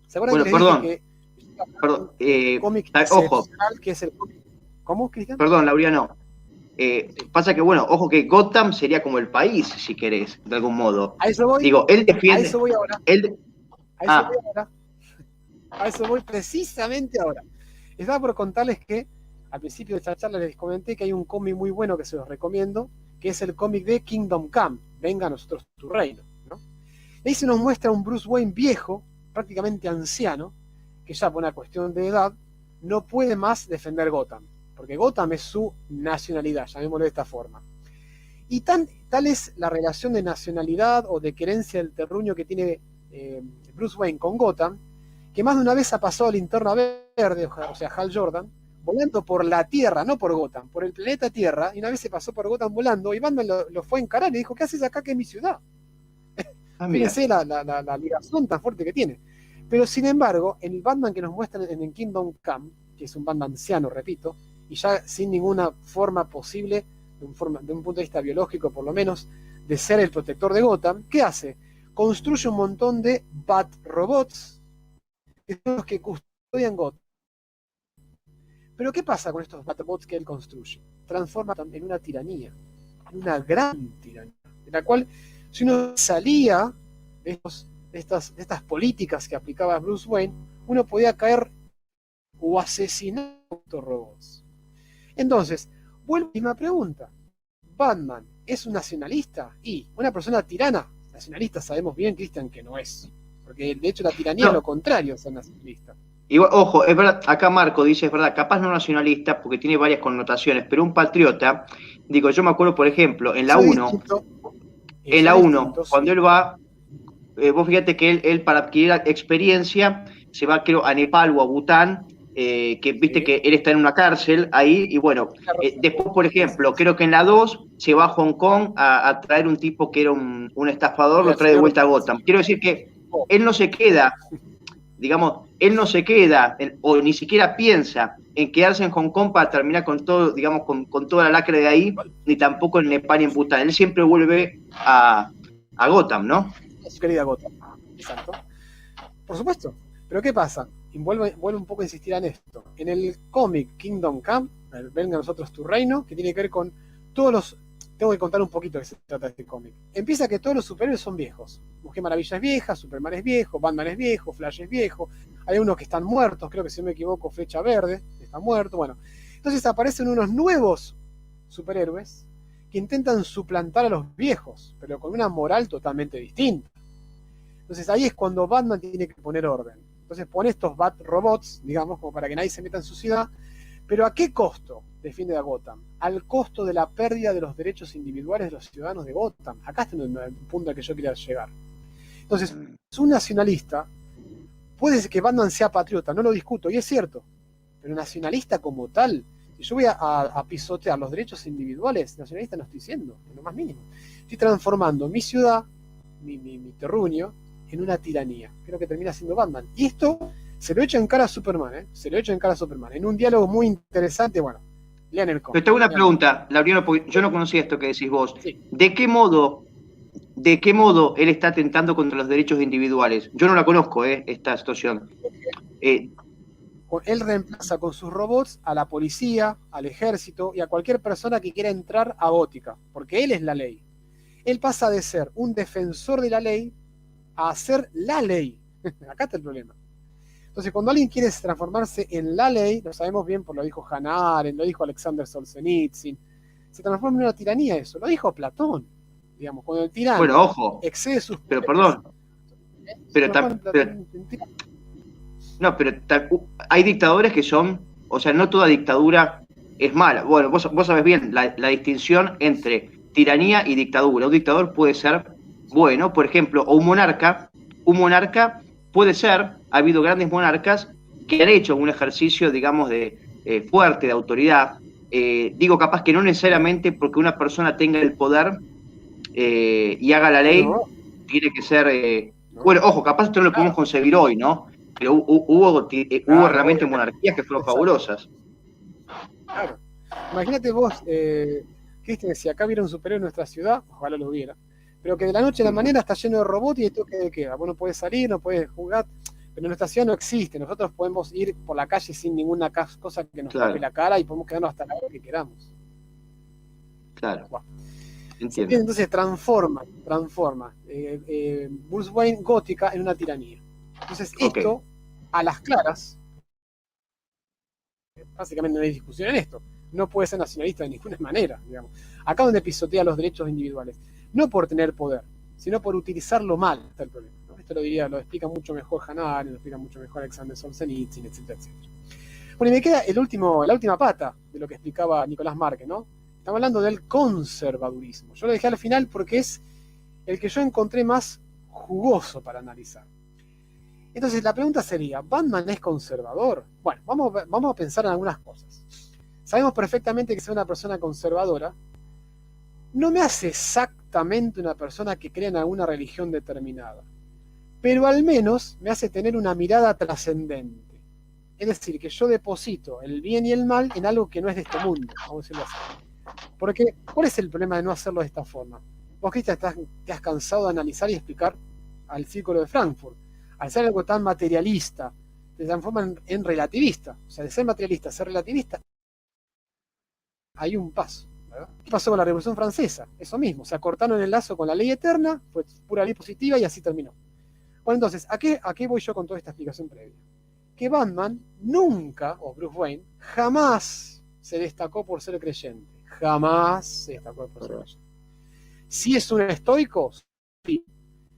¿Se acuerdan que perdón, dije perdón, cómic ojo, que es el cómic? ¿Cómo, Cristian? perdón, Laureano. Pasa que, bueno, ojo que Gotham sería como el país, si querés, de algún modo. A eso voy. Digo, él defiende. A eso voy ahora. A eso voy precisamente ahora. Estaba por contarles que al principio de esta charla les comenté que hay un cómic muy bueno que se los recomiendo, que es el cómic de Kingdom Come, Venga a nosotros tu reino, ¿no? Ahí se nos muestra un Bruce Wayne viejo, prácticamente anciano, que ya por una cuestión de edad no puede más defender Gotham, porque Gotham es su nacionalidad, llamémoslo de esta forma. Y tal es la relación de nacionalidad o de querencia del terruño que tiene Bruce Wayne con Gotham, que más de una vez ha pasado a Linterna Verde, o sea, Hal Jordan, volando por la Tierra, no por Gotham, por el planeta Tierra, y una vez se pasó por Gotham volando, y Batman lo fue a encarar y dijo, ¿qué haces acá que es mi ciudad? Fíjense la ligación tan fuerte que tiene. Pero sin embargo, en el Batman que nos muestran en Kingdom Come, que es un Batman anciano, repito, y ya sin ninguna forma posible, de un punto de vista biológico por lo menos, de ser el protector de Gotham, ¿qué hace? Construye un montón de Bat-robots, que son los que custodian Gotham. Pero ¿qué pasa con estos Bat-robots que él construye? Transforma en una tiranía, en una gran tiranía, de la cual si uno salía de estas políticas que aplicaba Bruce Wayne, uno podía caer o asesinar a estos robots. Entonces, vuelvo a la misma pregunta. ¿Batman es un nacionalista? Y una persona tirana, nacionalista sabemos bien, Cristian, que no es. Porque de hecho la tiranía es lo contrario a ser nacionalista. Igual, ojo, es verdad, acá Marco dice, es verdad, capaz no nacionalista porque tiene varias connotaciones, pero un patriota, digo, yo me acuerdo, por ejemplo, en la 1, cuando él va, vos fíjate que él para adquirir experiencia se va, creo, a Nepal o a Bután, que viste que él está en una cárcel ahí, y bueno, después, por ejemplo, creo que en la 2 se va a Hong Kong a traer un tipo que era un estafador, lo trae de vuelta a Gotham. Quiero decir que él no se queda, digamos, o ni siquiera piensa en quedarse en Hong Kong para terminar con todo, digamos, con toda la lacra de ahí, ni tampoco en Nepal ni en Bután. Él siempre vuelve a Gotham, ¿no? Su querida Gotham, exacto. Por supuesto. Pero ¿qué pasa? Y vuelvo un poco a insistir en esto. En el cómic Kingdom Come, Venga a nosotros tu reino, que tiene que ver con todos los... Tengo que contar un poquito de qué se trata este cómic. Empieza que todos los superhéroes son viejos. Mujer Maravilla es vieja, Superman es viejo, Batman es viejo, Flash es viejo. Hay unos que están muertos, creo que si no me equivoco, Flecha Verde está muerto. Bueno, entonces aparecen unos nuevos superhéroes que intentan suplantar a los viejos, pero con una moral totalmente distinta. Entonces ahí es cuando Batman tiene que poner orden. Entonces pone estos Bat-robots, digamos, como para que nadie se meta en su ciudad. ¿Pero a qué costo defiende a Gotham? Al costo de la pérdida de los derechos individuales de los ciudadanos de Gotham. Acá está el punto al que yo quería llegar. Entonces, un nacionalista, puede ser que Batman sea patriota, no lo discuto, y es cierto, pero nacionalista como tal, si yo voy a pisotear los derechos individuales, nacionalista no estoy siendo, en lo más mínimo. Estoy transformando mi ciudad, mi terruño, en una tiranía. Creo que termina siendo Batman. Y esto se lo echa en cara a Superman, se lo echa en cara a Superman. En un diálogo muy interesante, bueno, lean el cómic. Pero te hago una pregunta, Laureano, porque yo no conocía esto que decís vos. Sí. ¿De qué modo él está atentando contra los derechos individuales? Yo no la conozco, esta situación. Él reemplaza con sus robots a la policía, al ejército y a cualquier persona que quiera entrar a Gótica, porque él es la ley. Él pasa de ser un defensor de la ley a ser la ley. Acá está el problema. Entonces, cuando alguien quiere transformarse en la ley, lo sabemos bien, por lo dijo Hannah Arendt, lo dijo Alexander Solzhenitsyn, se transforma en una tiranía eso, lo dijo Platón, digamos, cuando el tirano Bueno, ojo, excede sus pero poderes, perdón, pero, no, pero hay dictadores que son, o sea, no toda dictadura es mala. Bueno, vos sabés bien la distinción entre tiranía y dictadura. Un dictador puede ser bueno, por ejemplo, o un monarca puede ser, ha habido grandes monarcas que han hecho un ejercicio, digamos, de fuerte, de autoridad. Digo, capaz que no necesariamente porque una persona tenga el poder y haga la ley, no, tiene que ser... no, bueno, ojo, capaz esto no lo podemos concebir hoy, ¿no? Pero hubo claro, realmente obvio. monarquías que fueron Exacto. fabulosas. Claro. Imagínate vos, Cristian, si acá hubiera un superhéroe en nuestra ciudad, ojalá lo hubiera, pero que de la noche a la mañana está lleno de robots y de toque de queda. Vos no podés salir, no podés jugar, pero en nuestra ciudad no existe. Nosotros podemos ir por la calle sin ninguna cosa que nos tape la cara y podemos quedarnos hasta la hora que queramos. Claro. Bueno. Entiendo. Entonces transforma Bruce Wayne Gótica en una tiranía. Entonces esto, a las claras, básicamente no hay discusión en esto, no puede ser nacionalista de ninguna manera, digamos. Acá donde pisotea los derechos individuales, no por tener poder, sino por utilizarlo mal, está el problema, ¿no? Esto lo explica mucho mejor Hannah Arendt, lo explica mucho mejor Alexander Solzhenitsyn, etcétera, etcétera. Bueno, y me queda la última pata de lo que explicaba Nicolás Marques, ¿no? Estamos hablando del conservadurismo. Yo lo dejé al final porque es el que yo encontré más jugoso para analizar. Entonces la pregunta sería, ¿Batman es conservador? Bueno, vamos a pensar en algunas cosas. Sabemos perfectamente que ser una persona conservadora no me hace exactamente una persona que crea en alguna religión determinada, pero al menos me hace tener una mirada trascendente. Es decir, que yo deposito el bien y el mal en algo que no es de este mundo, vamos a decirlo así. Porque, ¿cuál es el problema de no hacerlo de esta forma? Vos, Cristian, te has cansado de analizar y explicar al Círculo de Frankfurt. Al ser algo tan materialista, te transforma en relativista. O sea, de ser materialista a ser relativista, hay un paso, ¿verdad? ¿Qué pasó con la Revolución Francesa? Eso mismo, se acortaron el lazo con la ley eterna, fue pura ley positiva y así terminó. Bueno, entonces, ¿a qué voy yo con toda esta explicación previa? Que Batman nunca, o Bruce Wayne, jamás se destacó por ser creyente. Jamás se destacó por ser creyente. Si es un estoico, sí.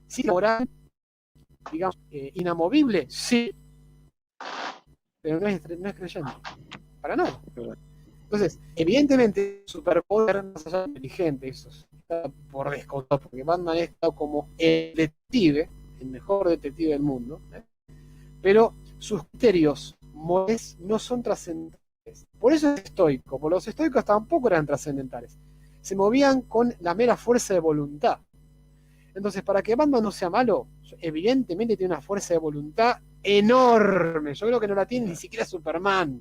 Si es moral, digamos, inamovible, sí. Pero no es creyente. Para nada. Entonces, evidentemente, superpoder más allá de inteligente, eso está por descontado, porque Batman está como el detective, el mejor detective del mundo, pero sus criterios morales no son trascendentales. Por eso es estoico, porque los estoicos tampoco eran trascendentales. Se movían con la mera fuerza de voluntad. Entonces, para que Batman no sea malo, evidentemente tiene una fuerza de voluntad enorme. Yo creo que no la tiene ni siquiera Superman.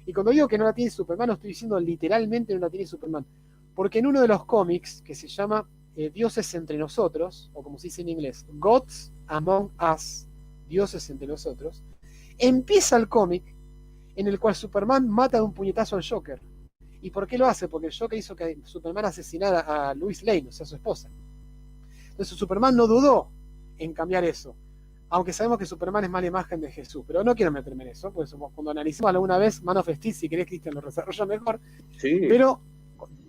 Y cuando digo que no la tiene Superman, no estoy diciendo literalmente no la tiene Superman. Porque en uno de los cómics, que se llama Dioses entre nosotros, o como se dice en inglés, Gods Among Us, Dioses entre nosotros, empieza el cómic en el cual Superman mata de un puñetazo al Joker. ¿Y por qué lo hace? Porque el Joker hizo que Superman asesinara a Lois Lane, o sea, su esposa. Entonces Superman no dudó en cambiar eso. Aunque sabemos que Superman es mala imagen de Jesús, pero no quiero meterme en eso, pues cuando analicemos alguna vez Man of Steel, si querés, Cristian, lo desarrolla mejor. Sí. Pero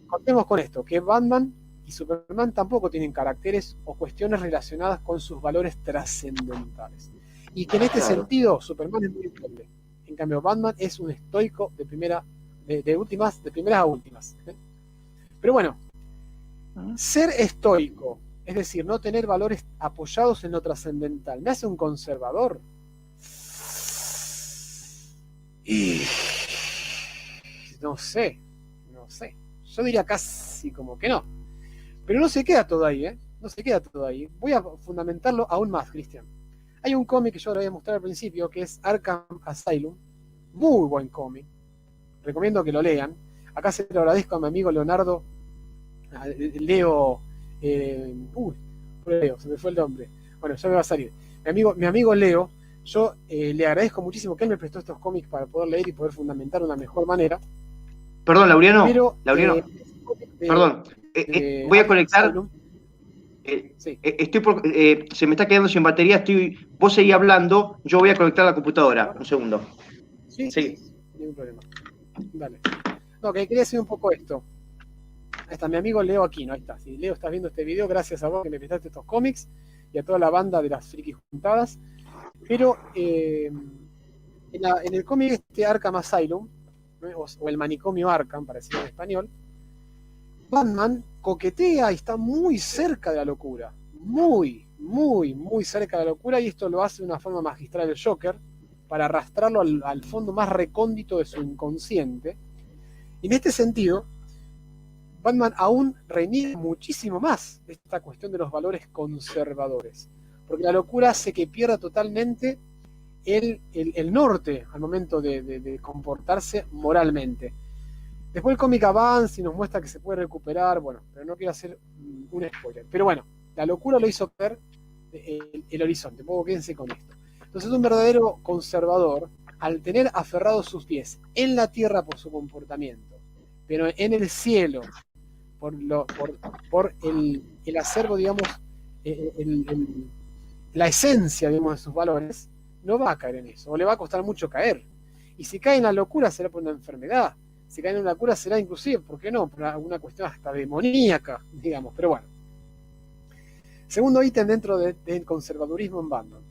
contemos con esto, que Batman y Superman tampoco tienen caracteres o cuestiones relacionadas con sus valores trascendentales. Y que en este sentido Superman es muy noble. En cambio, Batman es un estoico de primeras a últimas. Pero bueno, ser estoico, es decir, no tener valores apoyados en lo trascendental, ¿me hace un conservador? Y no sé. Yo diría casi como que no. Pero no se queda todo ahí, ¿eh? No se queda todo ahí. Voy a fundamentarlo aún más, Cristian. Hay un cómic que yo le voy a mostrar al principio, que es Arkham Asylum. Muy buen cómic. Recomiendo que lo lean. Acá se lo agradezco a mi amigo Leonardo. Leo, se me fue el nombre. Bueno, ya me va a salir. Mi amigo Leo, Yo le agradezco muchísimo que él me prestó estos cómics para poder leer y poder fundamentar de una mejor manera. Perdón, Laureano. Pero, Laureano. Perdón. Voy a conectar. Asylum, sí. Se me está quedando sin batería. Vos seguís hablando. Yo voy a conectar la computadora. Un segundo. Sí, Sí. Ningún problema. Dale. No, que quería decir un poco esto. Ahí está, mi amigo Leo Aquino, ahí está. Si Leo estás viendo este video, gracias a vos que me prestaste estos cómics y a toda la banda de las frikis juntadas. Pero en el cómic este Arkham Asylum, ¿no? o el manicomio Arkham, para decirlo en español, Batman coquetea y está muy cerca de la locura. Muy, muy, muy cerca de la locura, y esto lo hace de una forma magistral el Joker, para arrastrarlo al fondo más recóndito de su inconsciente. Y en este sentido, Batman aún reniega muchísimo más de esta cuestión de los valores conservadores, porque la locura hace que pierda totalmente el norte al momento de comportarse moralmente. Después el cómic avanza y nos muestra que se puede recuperar, bueno, pero no quiero hacer un spoiler. Pero bueno, la locura lo hizo ver el horizonte, un poco quédense con esto. Entonces un verdadero conservador, al tener aferrados sus pies en la tierra por su comportamiento, pero en el cielo por el acervo, digamos, la esencia, digamos, de sus valores, no va a caer en eso, o le va a costar mucho caer. Y si cae en la locura será por una enfermedad, si cae en una locura será inclusive, ¿por qué no?, por alguna cuestión hasta demoníaca, digamos, pero bueno. Segundo ítem dentro del conservadurismo en Batman.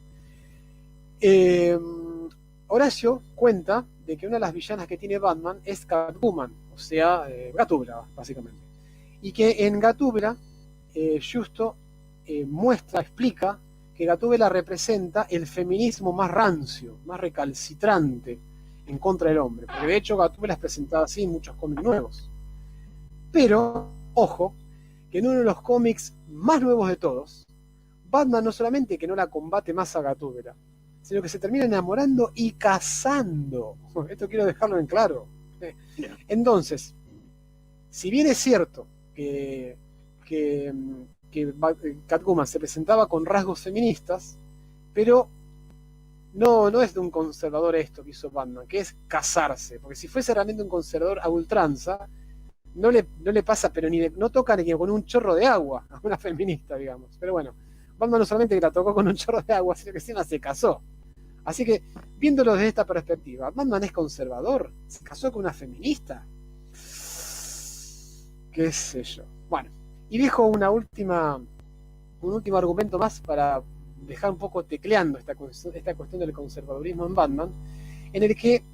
Horacio cuenta de que una de las villanas que tiene Batman es Catwoman, o sea, Gatúbela, básicamente. Y que en Gatúbela, Justo explica que Gatúbela representa el feminismo más rancio, más recalcitrante en contra del hombre. Porque de hecho Gatúbela es presentada así en muchos cómics nuevos. Pero, ojo, que en uno de los cómics más nuevos de todos, Batman no solamente que no la combate más a Gatúbela, sino que se termina enamorando y casando. Esto quiero dejarlo en claro. Entonces, si bien es cierto que Catwoman se presentaba con rasgos feministas, pero no es de un conservador esto que hizo Batman, que es casarse, porque si fuese realmente un conservador a ultranza, no le pasa, pero no toca ni con un chorro de agua a una feminista, digamos. Pero bueno, Batman no solamente que la tocó con un chorro de agua, sino que encima se casó. Así que, viéndolo desde esta perspectiva, Batman es conservador, se casó con una feminista. Qué sé yo. Bueno, y dejo un último argumento más para dejar un poco tecleando esta cuestión del conservadurismo en Batman, en el que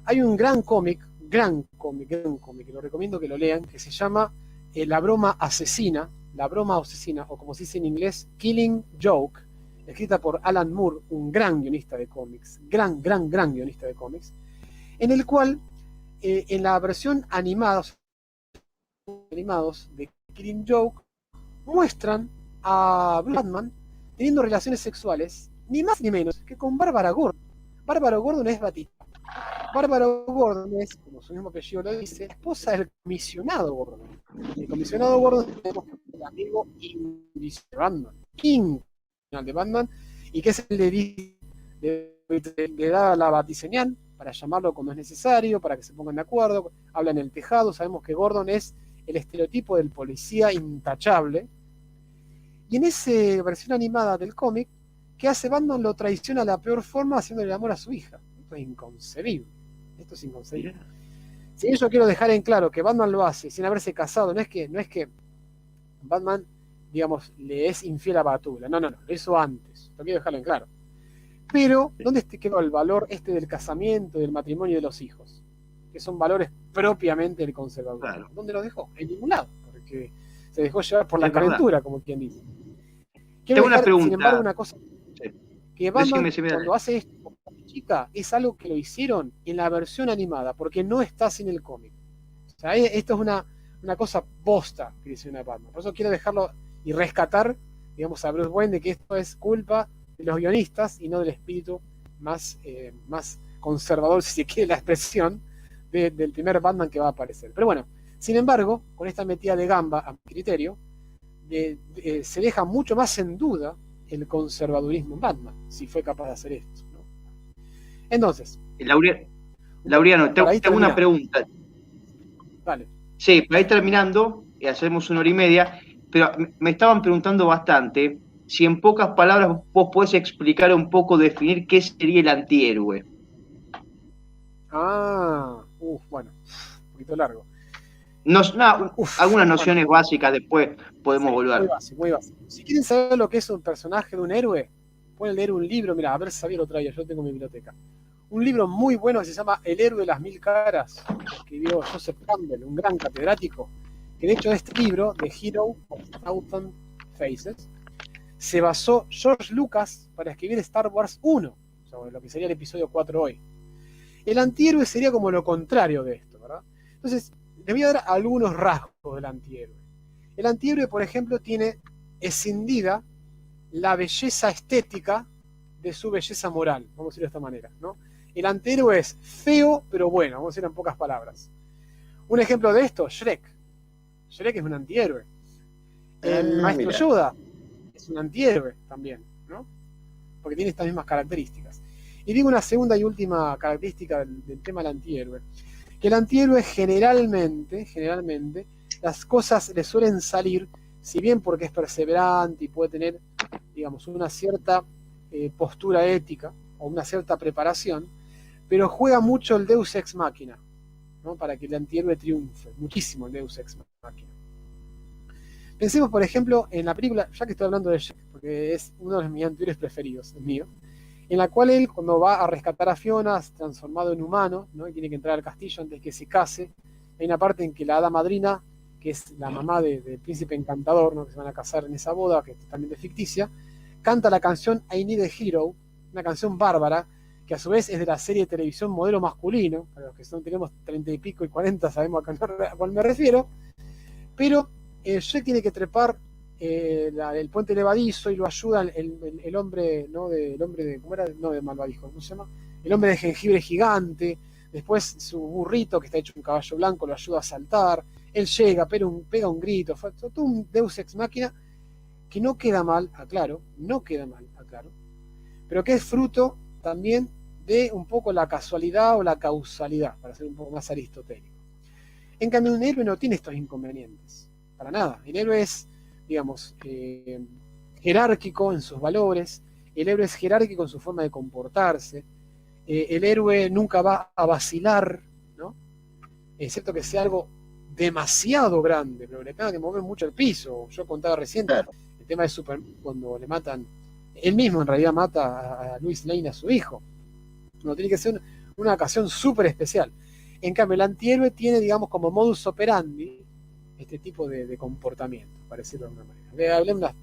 hay un gran cómic, que lo recomiendo que lo lean, que se llama La broma asesina, o como se dice en inglés, Killing Joke, escrita por Alan Moore, un gran guionista de cómics, gran guionista de cómics, en el cual, en la versión animados de Killing Joke, muestran a Batman teniendo relaciones sexuales, ni más ni menos que con Bárbara Gordon. Bárbara Gordon es Batista. Bárbara Gordon es, como su mismo apellido lo dice, esposa del comisionado Gordon. El comisionado Gordon es el amigo incondicional de Batman, y que es el le da la batiseñal para llamarlo como es necesario, para que se pongan de acuerdo. Habla en el tejado. Sabemos que Gordon es el estereotipo del policía intachable. Y en esa versión animada del cómic, ¿qué hace Batman? Lo traiciona de la peor forma, haciéndole el amor a su hija. Esto es inconcebible. Si yo quiero dejar en claro que Batman lo hace sin haberse casado, no es que Batman, digamos, le es infiel a Batula. No, lo hizo antes. Lo quiero dejarlo en claro. Pero, ¿dónde quedó el valor del casamiento, del matrimonio y de los hijos? Que son valores propiamente del conservador. Claro. ¿Dónde los dejó? En ningún lado. Porque se dejó llevar por la calentura, como quien dice. Tengo una pregunta. Sin embargo, una cosa. Que Batman, cuando hace esto con la chica, es algo que lo hicieron en la versión animada, porque no está sin el cómic. O sea, esto es una cosa posta que dice una Batman. Por eso quiero dejarlo y rescatar, digamos, a Bruce Wayne de que esto es culpa de los guionistas y no del espíritu más conservador, si se quiere la expresión, del primer Batman que va a aparecer. Pero bueno, sin embargo, con esta metida de gamba, a mi criterio, se deja mucho más en duda el conservadurismo en Batman, si fue capaz de hacer esto, ¿no? Entonces, Laureano, para ahí tengo una terminar. pregunta. Dale. Sí, para ir terminando, hacemos 1 hora y media, pero me estaban preguntando bastante si en pocas palabras vos podés explicar un poco, definir qué sería el antihéroe. Bueno, un poquito largo. Algunas Bueno, nociones básicas después sí, podemos muy volver. básico, muy básico. Si quieren saber lo que es un personaje de un héroe, pueden leer un libro, mira, a ver si sabía lo traía, yo tengo en mi biblioteca. Un libro muy bueno que se llama El héroe de las mil caras, que escribió Joseph Campbell, un gran catedrático, que de hecho de este libro, The Hero of Thousand Faces, se basó George Lucas para escribir Star Wars 1, sobre lo que sería el episodio 4 hoy. El antihéroe sería como lo contrario de esto, ¿verdad? Entonces, le voy a dar algunos rasgos del antihéroe. El antihéroe, por ejemplo, tiene escindida la belleza estética de su belleza moral, vamos a decirlo de esta manera, ¿no? El antihéroe es feo, pero bueno, vamos a decirlo en pocas palabras. Un ejemplo de esto, Shrek. Shrek es un antihéroe. El maestro Mira. Yoda es un antihéroe también, ¿no? Porque tiene estas mismas características. Y digo una segunda y última característica del tema del antihéroe, que el antihéroe generalmente, las cosas le suelen salir, si bien porque es perseverante y puede tener, digamos, una cierta postura ética o una cierta preparación, pero juega mucho el Deus Ex Machina, ¿no? Para que el antihéroe triunfe, muchísimo el Deus Ex Machina. Pensemos, por ejemplo, en la película, ya que estoy hablando de Jack, porque es uno de mis antihéroes preferidos, el mío, en la cual él, cuando va a rescatar a Fiona, transformado en humano, ¿no? Y tiene que entrar al castillo antes que se case, hay una parte en que la hada madrina, que es la mamá del príncipe encantador, ¿no? Que se van a casar en esa boda, que es totalmente ficticia, canta la canción I Need a Hero, una canción bárbara, que a su vez es de la serie de televisión Modelo Masculino, para los que tenemos 30 y pico y 40 sabemos a cuál me refiero, pero Jack tiene que trepar el puente levadizo y lo ayuda el hombre, ¿no? El hombre de, ¿cómo era? No de malvadijo, ¿cómo se llama? El hombre de jengibre gigante. Después su burrito, que está hecho un caballo blanco, lo ayuda a saltar. Él llega, pega un grito. Fue todo un Deus Ex Machina que no queda mal, aclaro, pero que es fruto también de un poco la casualidad o la causalidad, para ser un poco más aristotélico. En cambio, un héroe no tiene estos inconvenientes, para nada. El héroe es, digamos, jerárquico en sus valores, el héroe es jerárquico en su forma de comportarse, el héroe nunca va a vacilar, ¿no? Excepto que sea algo demasiado grande, pero le tenga que mover mucho el piso. Yo contaba recién el tema de Superman, cuando le matan, él mismo en realidad mata a Luis Lane, a su hijo. No, tiene que ser una ocasión súper especial. En cambio, el antihéroe tiene, digamos, como modus operandi este tipo de comportamiento, para decirlo de alguna manera. Le hablé una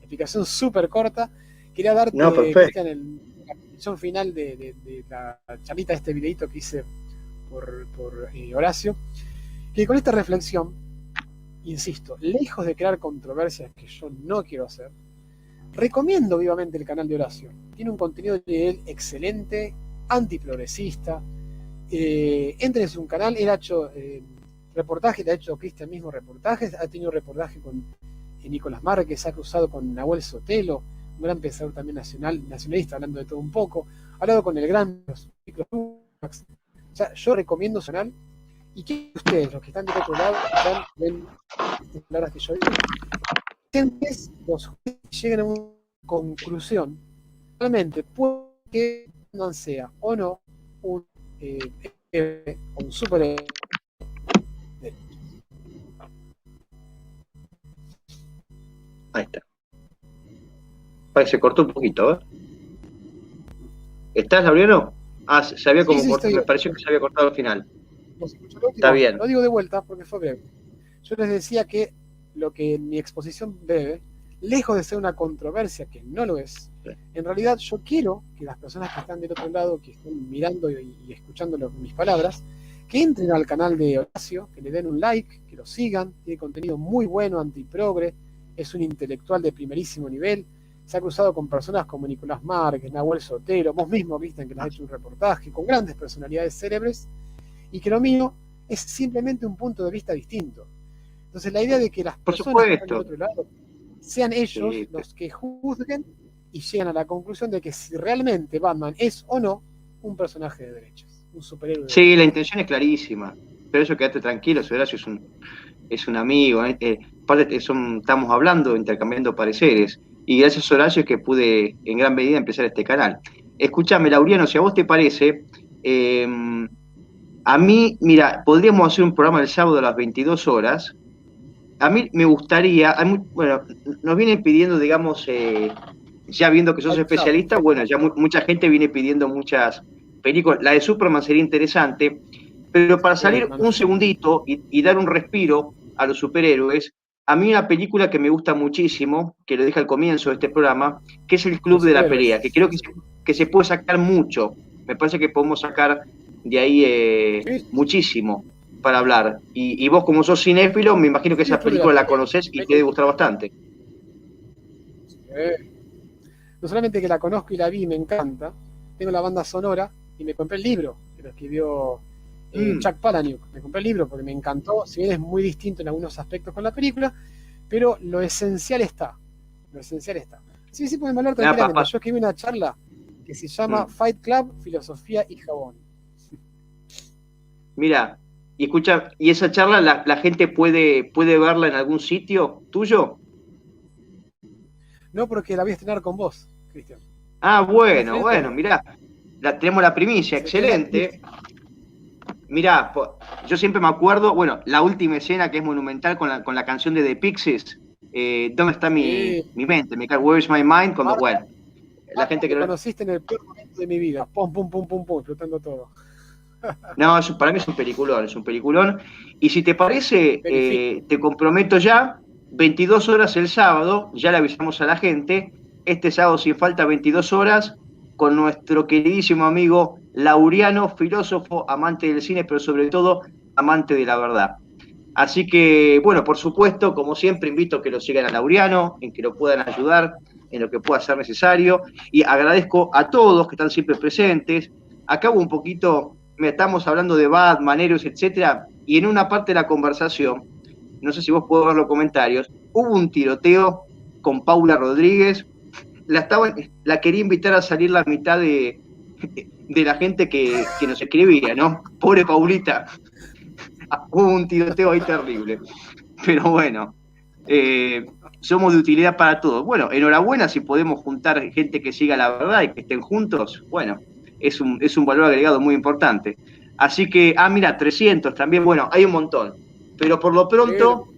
explicación súper corta. Quería darte, No, perfecto. Cristian, la conclusión final de la charlita de este videito que hice por Horacio, que con esta reflexión, insisto, lejos de crear controversias que yo no quiero hacer, recomiendo vivamente el canal de Horacio. Tiene un contenido de él excelente, antiprogresista. Entren en su canal, él ha hecho reportajes, le ha hecho Cristian mismo reportajes, ha tenido reportaje con Nicolás Márquez, ha cruzado con Nahuel Sotelo, un gran pensador también nacionalista, hablando de todo un poco, ha hablado con el gran o sea, yo recomiendo su canal, y que ustedes, los que están del otro lado, ven estas palabras que yo digo, los lleguen a una conclusión, realmente puede que no sea o no un super. Ahí está. Se cortó un poquito, ¿eh? ¿Estás, Laureano? Se había como cortado, me pareció que se había cortado al final. Está bien. Lo digo de vuelta porque fue breve. Yo les decía que lo que en mi exposición breve, lejos de ser una controversia, que no lo es, en realidad yo quiero que las personas que están del otro lado, que están mirando y escuchando mis palabras, que entren al canal de Horacio, que le den un like, que lo sigan, tiene contenido muy bueno, antiprogre, es un intelectual de primerísimo nivel, se ha cruzado con personas como Nicolás Márquez, Nahuel Sotelo, vos mismo, Cristian, que les ha hecho un reportaje, con grandes personalidades célebres, y que lo mío es simplemente un punto de vista distinto. Entonces la idea de que las personas que están del otro lado sean ellos los que juzguen y llegan a la conclusión de que si realmente Batman es o no un personaje de derechas, un superhéroe de Sí, la derechas. intención es clarísima, pero eso quédate tranquilo, Horacio es un amigo, aparte estamos hablando, intercambiando pareceres, y gracias Horacio es que pude en gran medida empezar este canal. Escúchame, Laureano, si a vos te parece, eh, a mí, mira, podríamos hacer un programa el sábado a las 22 horas. A mí me gustaría, bueno, nos vienen pidiendo, digamos, ya viendo que sos Fight Club, especialista, Fight bueno, Club. ya mucha gente viene pidiendo muchas películas. La de Superman sería interesante, pero para salir Man of un Steel. segundito y dar un respiro a los superhéroes, a mí una película que me gusta muchísimo, que lo dije al comienzo de este programa, que es El Club Los de la Pelea, que superhéroes. creo que se puede sacar mucho. Me parece que podemos sacar de ahí Sí, muchísimo para hablar. Y vos, como sos cinéfilo, me imagino que sí, el esa Club de la película la Pelea. conocés y te debe Peli- gustar bastante. No solamente que la conozco y la vi, me encanta, tengo la banda sonora y me compré el libro que lo escribió Mm, Chuck Palahniuk. Me compré el libro porque me encantó, si bien es muy distinto en algunos aspectos con la película, pero lo esencial está. Lo esencial está. Sí, sí, pueden hablar nada, tranquilamente. Yo escribí una charla que se llama mm. Fight Club, Filosofía y Jabón. Mira, y escucha, ¿y esa charla la gente puede verla en algún sitio tuyo? No porque la voy a estrenar con vos, Cristian. Ah, La bueno, estrené con bueno, vos. mirá, tenemos la primicia, Se queda la excelente. Mirá, yo siempre me acuerdo, bueno, la última escena que es monumental con la canción de The Pixies, ¿dónde está mi, Sí, mi mente? Where's my mind? Cuando, Marta, bueno, la Marta, gente que me no... conociste en el peor momento de mi vida. Pum, pum, pum, pum, pum, explotando todo. No, para mí es un peliculón, es un peliculón. Y si te parece, Verifico. te comprometo ya, 22 horas el sábado, ya le avisamos a la gente, este sábado sin falta 22 horas, con nuestro queridísimo amigo Laureano, filósofo, amante del cine, pero sobre todo amante de la verdad. Así que, bueno, por supuesto, como siempre, invito a que lo sigan a Laureano, en que lo puedan ayudar en lo que pueda ser necesario. Y agradezco a todos que están siempre presentes. Acabo un poquito, estamos hablando de Batman, héroes, etcétera, y en una parte de la conversación, no sé si vos podés ver los comentarios, hubo un tiroteo con Paula Rodríguez. La quería invitar a salir la mitad de la gente que nos escribía, ¿no? Pobre Paulita, hubo un tiroteo ahí terrible. Pero bueno, somos de utilidad para todos. Bueno, enhorabuena si podemos juntar gente que siga la verdad y que estén juntos. Bueno, es un valor agregado muy importante. Así que, mira, 300 también. Bueno, hay un montón. Pero por lo Pero, pronto,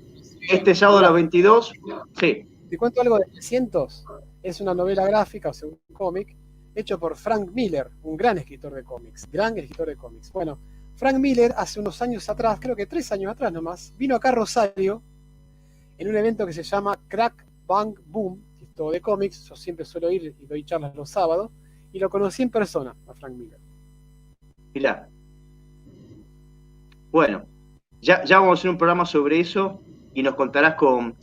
este sábado a las mira, 22, sí, te cuento algo de 300. Es una novela gráfica, o sea, un cómic, hecho por Frank Miller, un gran escritor de cómics. Gran escritor de cómics. Bueno, Frank Miller hace unos años atrás, creo que 3 años atrás nomás, vino acá a Rosario en un evento que se llama Crack Bang Boom, que es todo de cómics. Yo siempre suelo ir y doy charlas los sábados, y lo conocí en persona a Frank Miller. mirá. Bueno, ya vamos a hacer un programa sobre eso y nos contarás con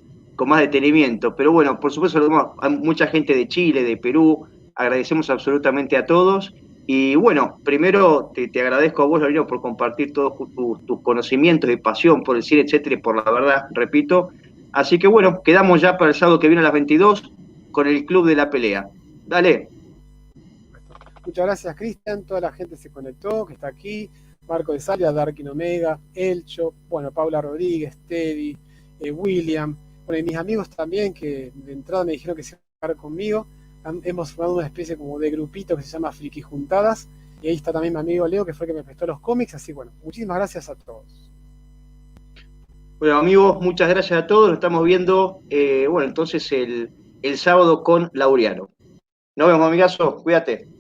más detenimiento. Pero bueno, por supuesto, hay mucha gente de Chile, de Perú, agradecemos absolutamente a todos. Y bueno, primero te agradezco a vos, Lorena, por compartir todos tus conocimientos y pasión por el cine, etcétera, y por la verdad, repito. Así que bueno, quedamos ya para el sábado que viene a las 22 con el Club de la Pelea. Dale, Muchas gracias, Cristian. Toda la gente se conectó, que está aquí. Marco de Salia, Darkin Omega, Elcho, bueno, Paula Rodríguez, Teddy, William. Bueno, y mis amigos también, que de entrada me dijeron que se iban a quedar conmigo. Hemos formado una especie como de grupito que se llama Friki Juntadas. Y ahí está también mi amigo Leo, que fue el que me prestó los cómics. Así bueno, muchísimas gracias a todos. bueno, amigos, muchas gracias a todos. Nos estamos viendo, bueno, entonces el sábado con Laureano. Nos vemos, amigazo. Cuídate.